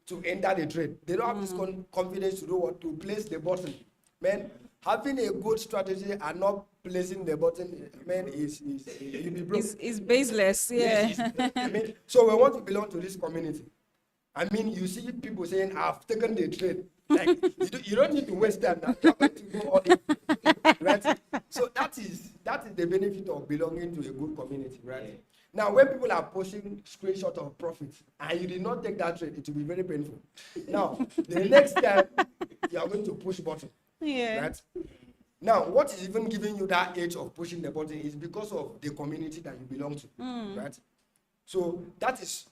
to enter the trade. They don't have this confidence to know what to place the button. Man, having a good strategy and not placing the button, man, you'll be broke. It's baseless, yeah. Yes, so we want to belong to this community. You see people saying, I've taken the trade. Like, you don't need to waste time. Now. You're going to go all in, right? So that is the benefit of belonging to a good community, right? Now, when people are posting screenshots of profits and you did not take that trade, it will be very painful. Now, the next time you are going to push button, Yeah. right? Now, what is even giving you that edge of pushing the button is because of the community that you belong to, right? So that is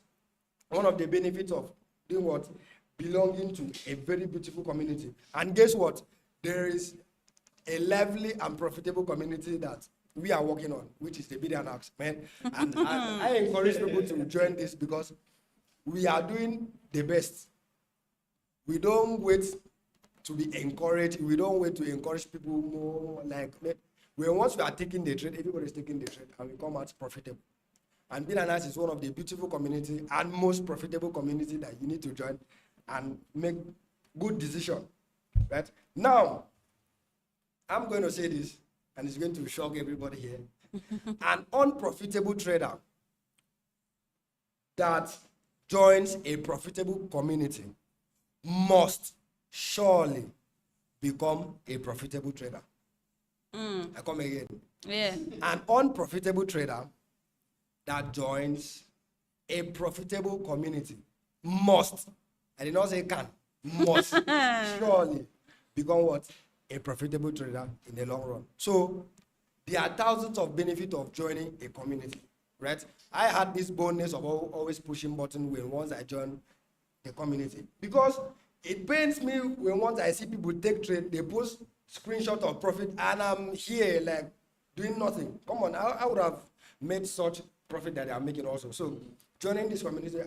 one of the benefits of doing what? Belonging to a very beautiful community. And guess what? There is a lively and profitable community that we are working on, which is the Bid and Ask, man. And I encourage people to join this because we are doing the best. We don't wait to be encouraged. We don't wait to encourage people more. Once we are taking the trade, everybody is taking the trade, and we come out profitable. And Bid and Ask is one of the beautiful community and most profitable community that you need to join and make good decision, right? Now, I'm going to say this, and it's going to shock everybody here. An unprofitable trader that joins a profitable community must surely become a profitable trader. I come again. Yeah. An unprofitable trader that joins a profitable community must, I did not say can, must surely become what? A profitable trader in the long run. So there are thousands of benefits of joining a community, right? I had this bonus of always pushing button when once I join the community, because it pains me when once I see people take trade, they post screenshot of profit and I'm here like doing nothing. Come on, I would have made such profit that they are making also. So joining this community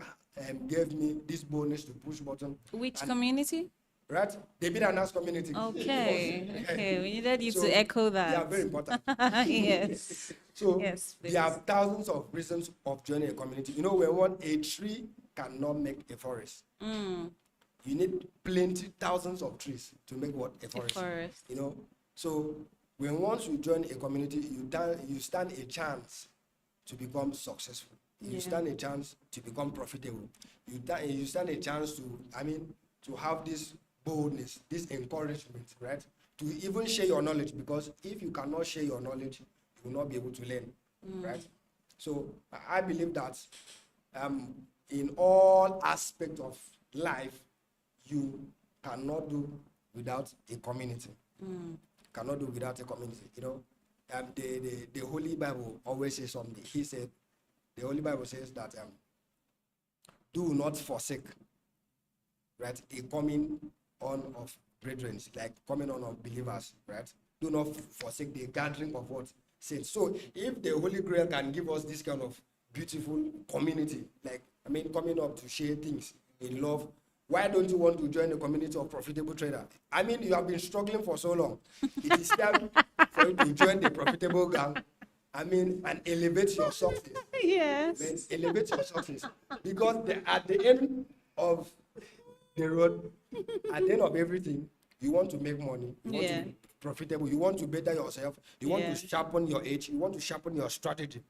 gave me this bonus to push button. Which And, community? right? The bid and ask community. Okay. Okay. We needed you So, to echo yeah, that. very important. Yes. So Yes, there are please. thousands of reasons of joining a community. You know, when one a tree cannot make a forest. You need plenty, thousands of trees to make what? A forest. forest. You know, so when once you join a community, you stand a chance to become successful. You Yeah. stand a chance to become profitable. You stand a chance to, I mean, to have this boldness, this encouragement, right? To even share your knowledge, because if you cannot share your knowledge, you will not be able to learn, right? So I believe that in all aspects of life, you cannot do without a community. Cannot do without a community. You know, the Holy Bible always says something. He said, the Holy Bible says that do not forsake, right, a coming on of brethren, like coming on of believers, right? Do not forsake the gathering of what? Saints. So if the Holy Grail can give us this kind of beautiful community, like, I mean, coming up to share things in love, why don't you want to join the community of profitable trader? I mean, you have been struggling for so long. It is time for you to join the profitable gang. I mean, and elevate your success. Yes. Elevate your success. Because at the end of the road, at the end of everything, you want to make money, you want Yeah. to be profitable, you want to better yourself, you want Yeah. to sharpen your edge, you want to sharpen your strategy.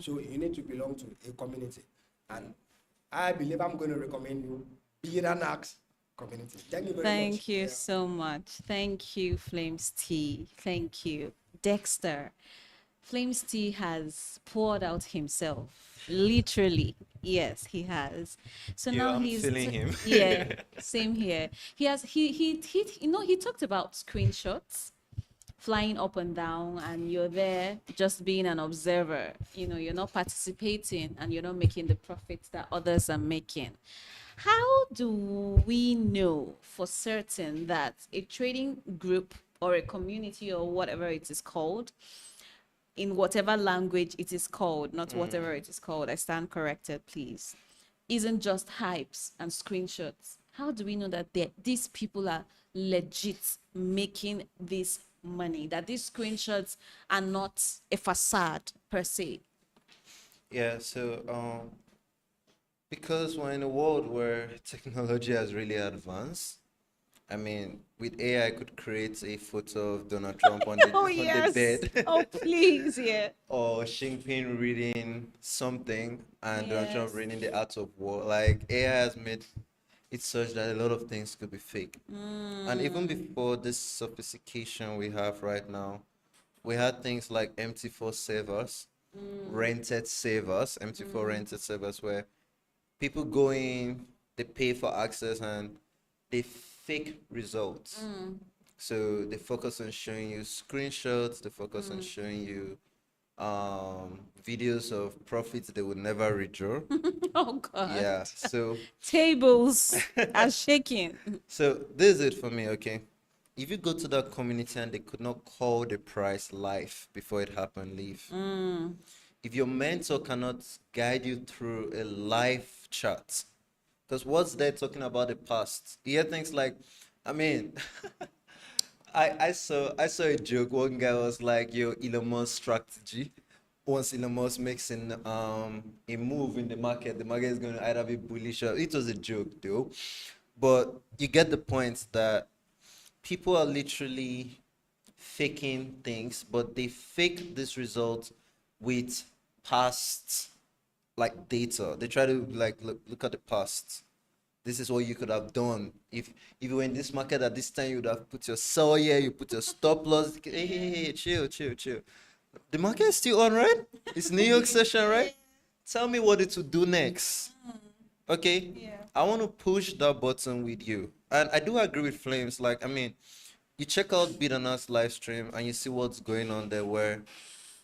So you need to belong to a community. And I believe I'm going to recommend you Beat and Axe community. Thank you very much. Thank you Yeah. so much. Thank you, Flames T. Thank you, Dexter. Flames T has poured out himself, literally. Yes, he has. So Yeah, now I'm he's feeling him. yeah, same here. He has he you know he talked about screenshots flying up and down, and you're there just being an observer. You know, you're not participating and you're not making the profits that others are making. How do we know for certain that a trading group or a community or whatever it is called, in whatever language it is called, not whatever it is called, I stand corrected, please, isn't just hypes and screenshots? How do we know that these people are legit making this money, that these screenshots are not a facade per se? Yeah, so because we're in a world where technology has really advanced. I mean, with AI, I could create a photo of Donald Trump on the Oh, on the yes. bed, Oh, please, yeah. or Xi Jinping reading something, and Donald Trump Yes. reading the Art of War. Like AI has made it such that a lot of things could be fake. And even before this sophistication we have right now, we had things like MT4 servers, rented servers, MT4 rented servers, where people go in, they pay for access, and they fake results. So they focus on showing you screenshots, they focus on showing you videos of profits they would never withdraw. Oh, God. Yeah, so Tables are shaking. so this is it for me, okay? If you go to that community and they could not call the price live before it happened, leave. If your mentor cannot guide you through a live chat, because what's there talking about the past? You hear things like, I mean, I saw a joke. One guy was like, "Yo, Elon Musk strategy. Once Elon Musk makes a move in the market is going to either be bullish or." It was a joke though, but you get the point that people are literally faking things, but they fake this result with past like data. They try to like look at the past This is what you could have done. If you were in this market at this time, you would have put your sell here, you put your stop loss. Hey, hey, hey, chill, chill, chill. The market is still on, right? It's New York session, right? Tell me what it will do next. Okay? Yeah. I want to push that button with you. And I do agree with Flames. Like, I mean, you check out Bitterness live stream and you see what's going on there where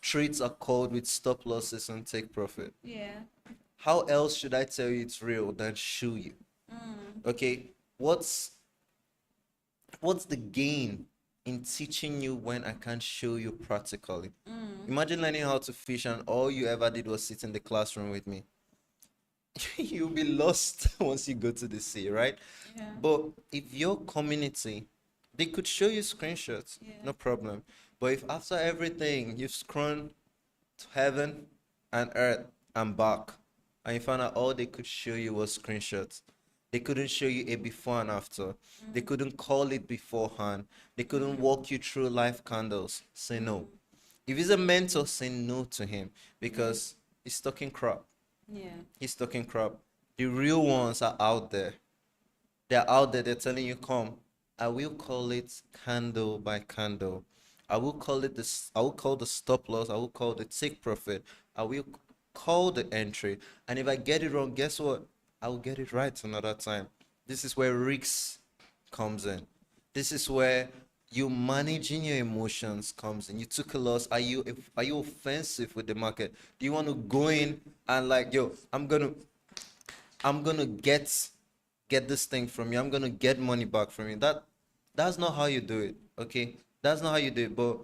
trades are called with stop losses and take profit. Yeah. How else should I tell you it's real than show you? Okay? What's the gain in teaching you when I can't show you practically? Imagine learning how to fish and all you ever did was sit in the classroom with me. You'll be lost once you go to the sea, right? Yeah. But if your community, they could show you screenshots, Yeah. no problem. But if after everything you've scrolled to heaven and earth and back, and you found out all they could show you was screenshots, they couldn't show you a before and after. They couldn't call it beforehand. They couldn't walk you through life candles. Say no. If he's a mentor, say no to him because he's talking crap. Yeah. He's talking crap. The real ones are out there. They're out there. They're telling you, come. I will call it candle by candle. I will call it this. I will call the stop loss. I will call the take profit. I will call the entry. And if I get it wrong, guess what? I will get it right another time. This is where risks comes in. This is where you managing your emotions comes in. You took a loss. Are you offensive with the market? Do you want to go in and like, yo, I'm gonna get this thing from you. I'm gonna get money back from you. That's not how you do it. Okay, that's not how you do it. But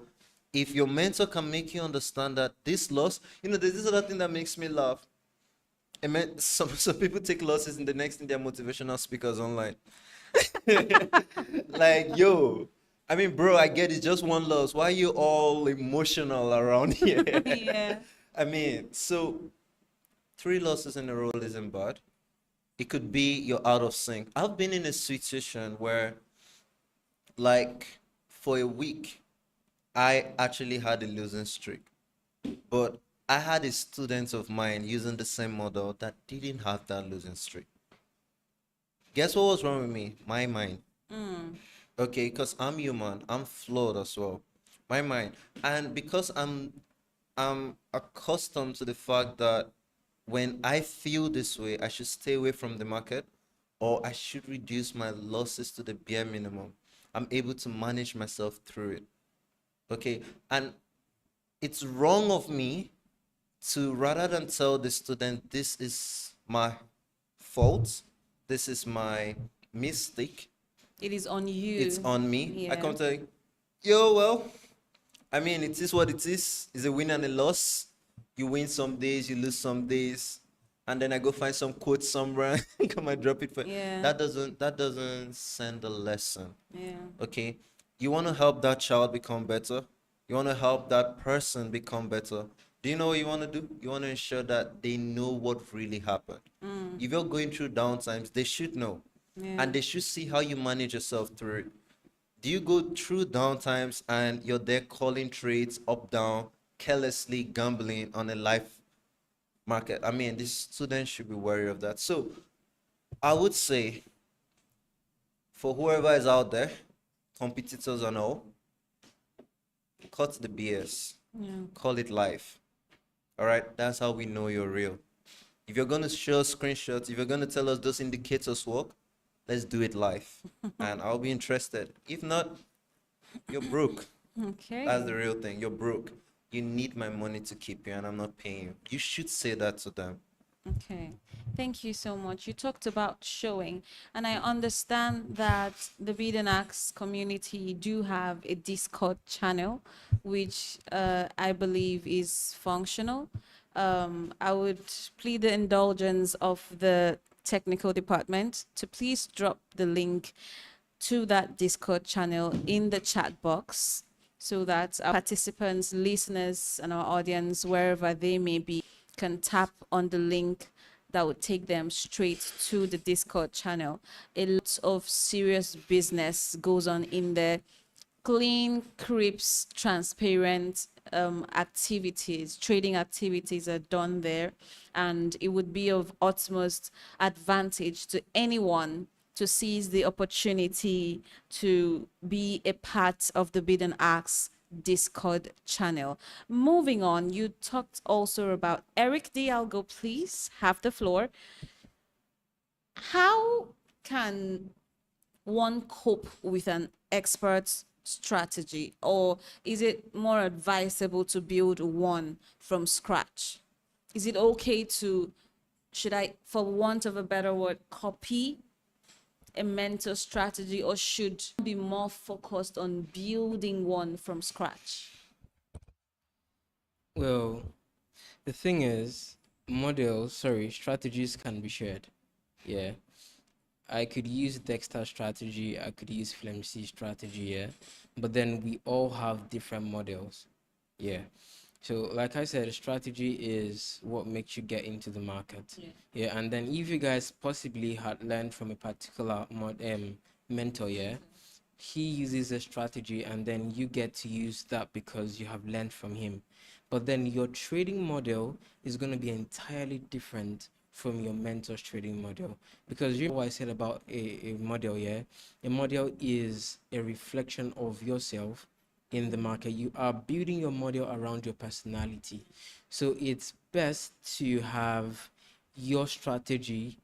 if your mentor can make you understand that this loss, there's this other thing that makes me laugh. I mean, some people take losses and the next thing they're motivational speakers online. Like, yo, I mean, bro, I get it, just one loss. Why are you all emotional around here? Yeah. I mean, so 3 losses in a row isn't bad. It could be you're out of sync. I've been in a situation where, like, for a week, I actually had a losing streak. But I had a student of mine using the same model that didn't have that losing streak. Guess what was wrong with me? My mind. Okay, because I'm human, I'm flawed as well. My mind. And because I'm accustomed to the fact that when I feel this way, I should stay away from the market or I should reduce my losses to the bare minimum. I'm able to manage myself through it. Okay, and it's wrong of me to rather than tell the student this is my fault, this is my mistake, It is on you. it's on me. I Yeah. come tell you, yo, well, I mean, it is what it is. It's a win and a loss. You win some days, you lose some days, and then I go find some quote somewhere, come and drop it for. Yeah. That doesn't send a lesson. Yeah. Okay, you want to help that child become better. You want to help that person become better. Do you know what you want to do? You want to ensure that they know what really happened. If you're going through downtimes, they should know, Yeah. and they should see how you manage yourself through it. Do you go through downtimes and you're there calling trades up, down, carelessly gambling on a life market? I mean, these students should be wary of that. So I would say for whoever is out there, competitors and all, cut the BS. Yeah. Call it life. All right? That's how we know you're real. If you're going to show us screenshots, if you're going to tell us those indicators work, let's do it live. And I'll be interested. If not, you're broke. Okay. That's the real thing. You're broke. You need my money to keep you, and I'm not paying you. You should say that to them. Okay, thank you so much. You talked about showing, and I understand that the Bid and Axe community do have a Discord channel, which I believe is functional. I would plead the indulgence of the technical department to please drop the link to that Discord channel in the chat box so that our participants, listeners, and our audience, wherever they may be, can tap on the link that would take them straight to the Discord channel. A lot of serious business goes on in there. Clean, crisp, transparent, activities, trading activities are done there, and it would be of utmost advantage to anyone to seize the opportunity to be a part of the Bid and Ask Discord channel. Moving on, you talked also about Eric D. I'll go, please have the floor. How can one cope with an expert's strategy, or is it more advisable to build one from scratch? Is it okay to, should I, for want of a better word, copy a mentor strategy, or should be more focused on building one from scratch? Well, the thing is, strategies can be shared. Yeah. I could use Dexter strategy, I could use Flemc strategy, yeah. But then we all have different models. Yeah. So like I said, strategy is what makes you get into the market. Yeah. And then if you guys possibly had learned from a particular mentor, yeah, he uses a strategy and then you get to use that because you have learned from him. But then your trading model is going to be entirely different from your mentor's trading model, because you know what I said about a model. Yeah, a model is a reflection of yourself in the market. You are building your model around your personality, so it's best to have your strategy,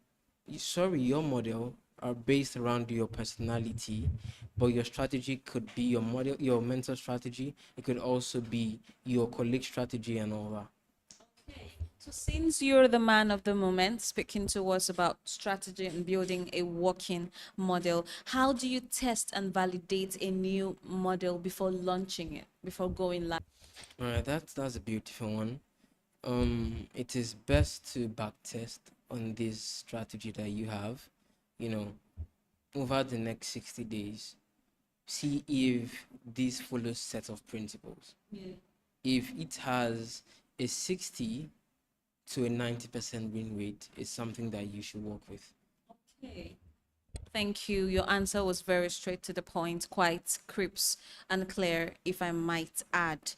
your model are based around your personality, but your strategy could be your model, your mentor strategy. It could also be your colleague strategy and all that. So since you're the man of the moment, speaking to us about strategy and building a working model, how do you test and validate a new model before launching it, before going live? All right, that's a beautiful one. It is best to backtest on this strategy that you have, you know, over the next 60 days. See if this follows set of principles. If it has a 60 to a 90% win rate, is something that you should work with. Okay. Thank you. Your answer was very straight to the point, quite crisp and clear, if I might add.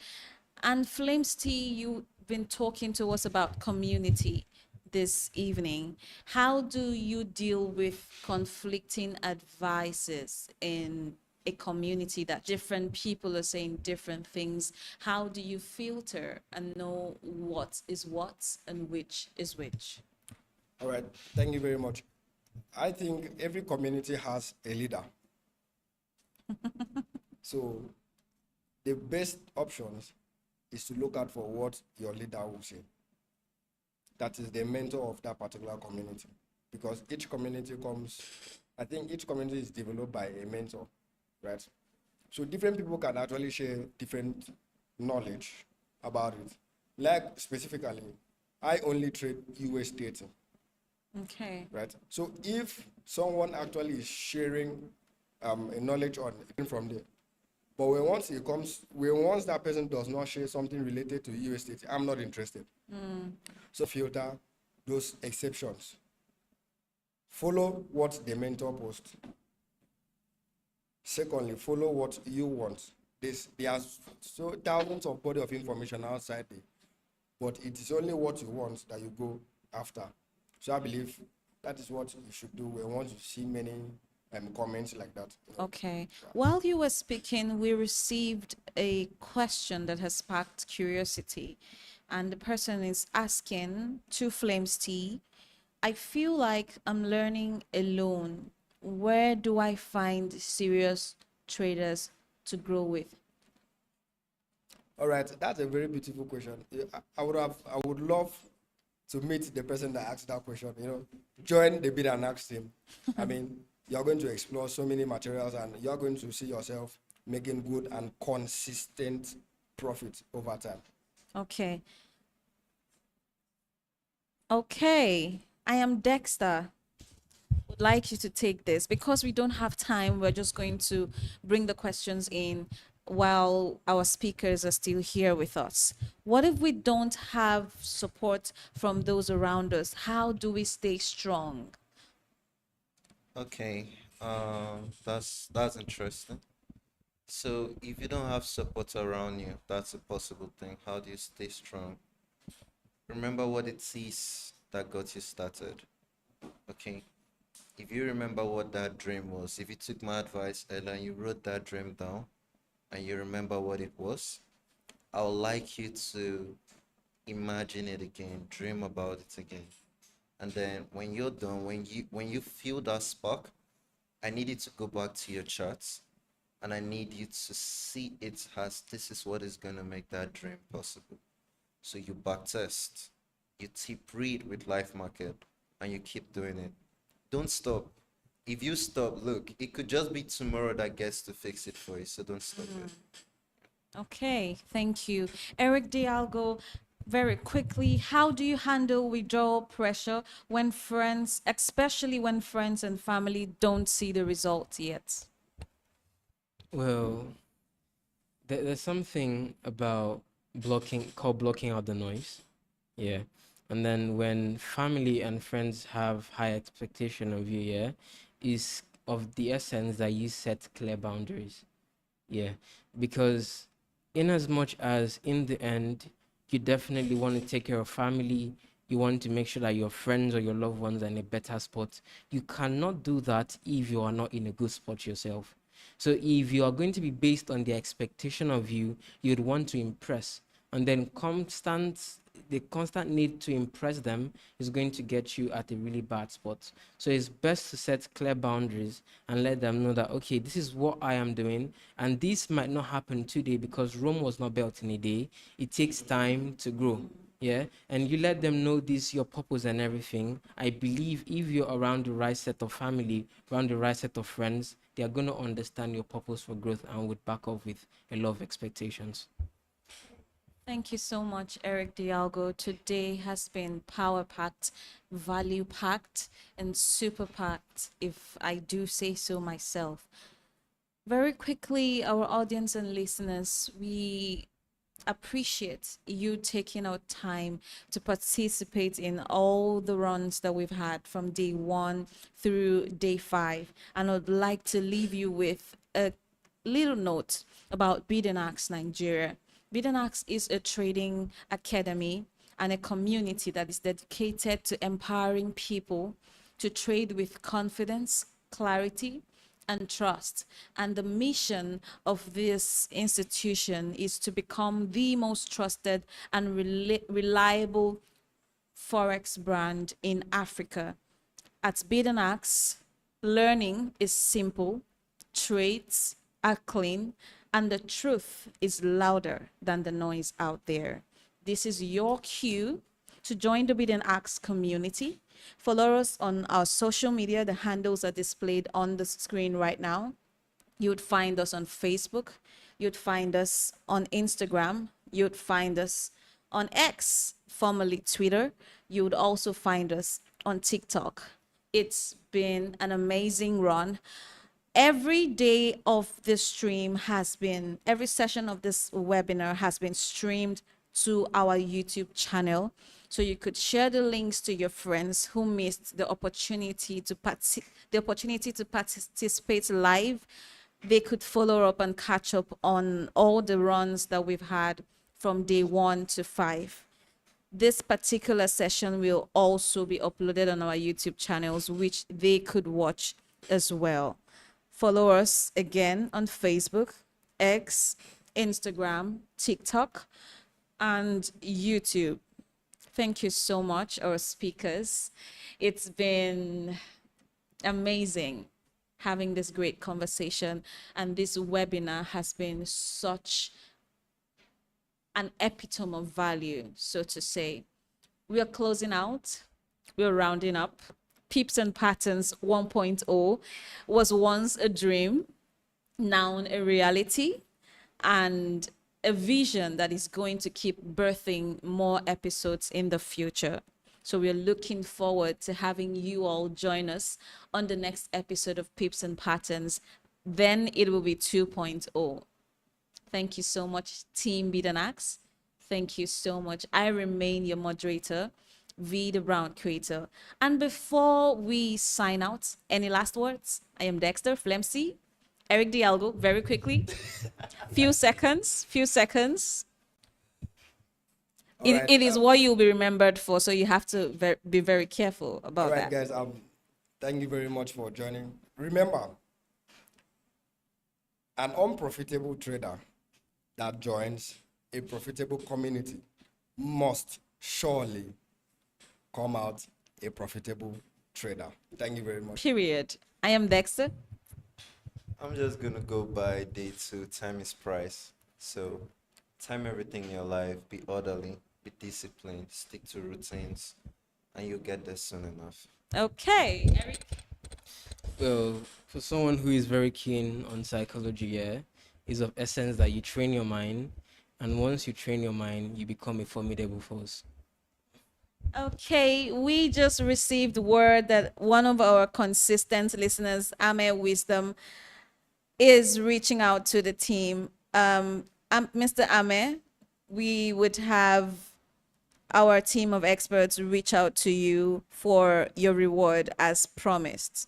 And Flames T, you've been talking to us about community this evening. How do you deal with conflicting advices in a community that different people are saying different things? How do you filter and know what is what and which is which? All right, thank you very much. I think every community has a leader. So the best options is to look out for what your leader will say. That is the mentor of that particular community. Because each community each community is developed by a mentor, right? So different people can actually share different knowledge about it. Like specifically, I only trade US data, Okay. right? So if someone actually is sharing a knowledge on it from there, but once that person does not share something related to US data, I'm not interested. So filter those exceptions. Follow what the mentor posts. Secondly, follow what you want. There's so thousands of body of information outside there, but it is only what you want that you go after. So I believe that is what you should do when once you see many comments like that. Okay. While you were speaking, we received a question that has sparked curiosity. And the person is asking to Flames T, I feel like I'm learning alone. Where do I find serious traders to grow with? All right, that's a very beautiful question. I would love to meet the person that asked that question. Join the Bid and Ask team. I mean, you're going to explore so many materials, and you're going to see yourself making good and consistent profit over time. Okay. Okay. I am Dexter. Would like you to take this because we don't have time. We're just going to bring the questions in while our speakers are still here with us. What if we don't have support from those around us? How do we stay strong? Okay, that's interesting. So if you don't have support around you, that's a possible thing. How do you stay strong? Remember what it is that got you started. Okay. If you remember what that dream was, if you took my advice earlier and you wrote that dream down and you remember what it was, I would like you to imagine it again, dream about it again. And then when you're done, when you feel that spark, I need you to go back to your charts and I need you to see it as this is what is gonna make that dream possible. So you backtest, you tip read with Life Market, and you keep doing it. Don't stop. If you stop, look, it could just be tomorrow that gets to fix it for you. So don't stop it. Okay, thank you. Eric Dialgo, very quickly, how do you handle withdrawal pressure when friends, especially when friends and family don't see the results yet? Well, there's something about blocking out the noise. Yeah. And then when family and friends have high expectation of you, yeah, is of the essence that you set clear boundaries. Yeah. Because in as much as in the end, you definitely want to take care of family, you want to make sure that your friends or your loved ones are in a better spot. You cannot do that if you are not in a good spot yourself. So if you are going to be based on the expectation of you, you'd want to impress. And then the constant need to impress them is going to get you at a really bad spot. So it's best to set clear boundaries and let them know that, okay, this is what I am doing. And this might not happen today because Rome was not built in a day. It takes time to grow. Yeah. And you let them know this, your purpose and everything. I believe if you're around the right set of family, around the right set of friends, they are going to understand your purpose for growth and would back off with a lot of expectations. Thank you so much, Eric Dialgo. Today has been power packed, value packed, and super packed, if I do say so myself. Very quickly, our audience and listeners, we appreciate you taking out time to participate in all the runs that we've had from day 1 through day 5. And I'd like to leave you with a little note about Bidenax Nigeria. Bidenax is a trading academy and a community that is dedicated to empowering people to trade with confidence, clarity, and trust. And the mission of this institution is to become the most trusted and reliable Forex brand in Africa. At Bidenax, learning is simple, trades are clean, and the truth is louder than the noise out there. This is your cue to join the Bidenax community. Follow us on our social media. The handles are displayed on the screen right now. You would find us on Facebook. You'd find us on Instagram. You'd find us on X, formerly Twitter. You would also find us on TikTok. It's been an amazing run. Every day of this stream has been, every session of this webinar has been streamed to our YouTube channel. So you could share the links to your friends who missed the opportunity to participate live. They could follow up and catch up on all the runs that we've had from day 1 to 5. This particular session will also be uploaded on our YouTube channels, which they could watch as well. Follow us again on Facebook, X, Instagram, TikTok, and YouTube. Thank you so much, our speakers. It's been amazing having this great conversation, and this webinar has been such an epitome of value, so to say. We are closing out, we're rounding up. Peeps and Patterns 1.0 was once a dream, now a reality, and a vision that is going to keep birthing more episodes in the future. So we're looking forward to having you all join us on the next episode of Pips and Patterns. Then it will be 2.0. Thank you so much, Team Bidenax. Thank you so much. I remain your moderator, V the Brown Creator. And before we sign out, any last words? I am Dexter Flemsy, Eric Dialgo, very quickly. Few seconds, few seconds. All right, It is what you'll be remembered for, so you have to be very careful all about right, that. guys. Thank you very much for joining. Remember, an unprofitable trader that joins a profitable community must surely come out a profitable trader. Thank you very much. Period. I am Dexter. I'm just gonna go by day two. Time is price. So, time everything in your life. Be orderly. Be disciplined. Stick to routines, and you'll get there soon enough. Okay. Eric. Well, for someone who is very keen on psychology, yeah, it's of essence that you train your mind, and once you train your mind, you become a formidable force. Okay, we just received word that one of our consistent listeners, Ame Wisdom, is reaching out to the team. Mr. Ame, we would have our team of experts reach out to you for your reward as promised.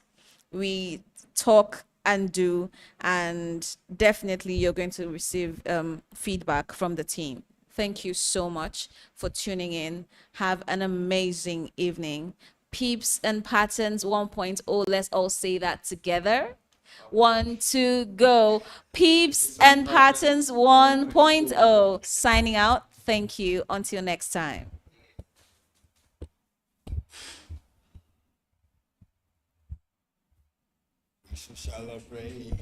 We talk and do, and definitely you're going to receive feedback from the team. Thank you so much for tuning in. Have an amazing evening. Peeps and Patterns 1.0, let's all say that together. 1, 2, go. Peeps and Patterns 1.0. Signing out. Thank you. Until next time. We should celebrate.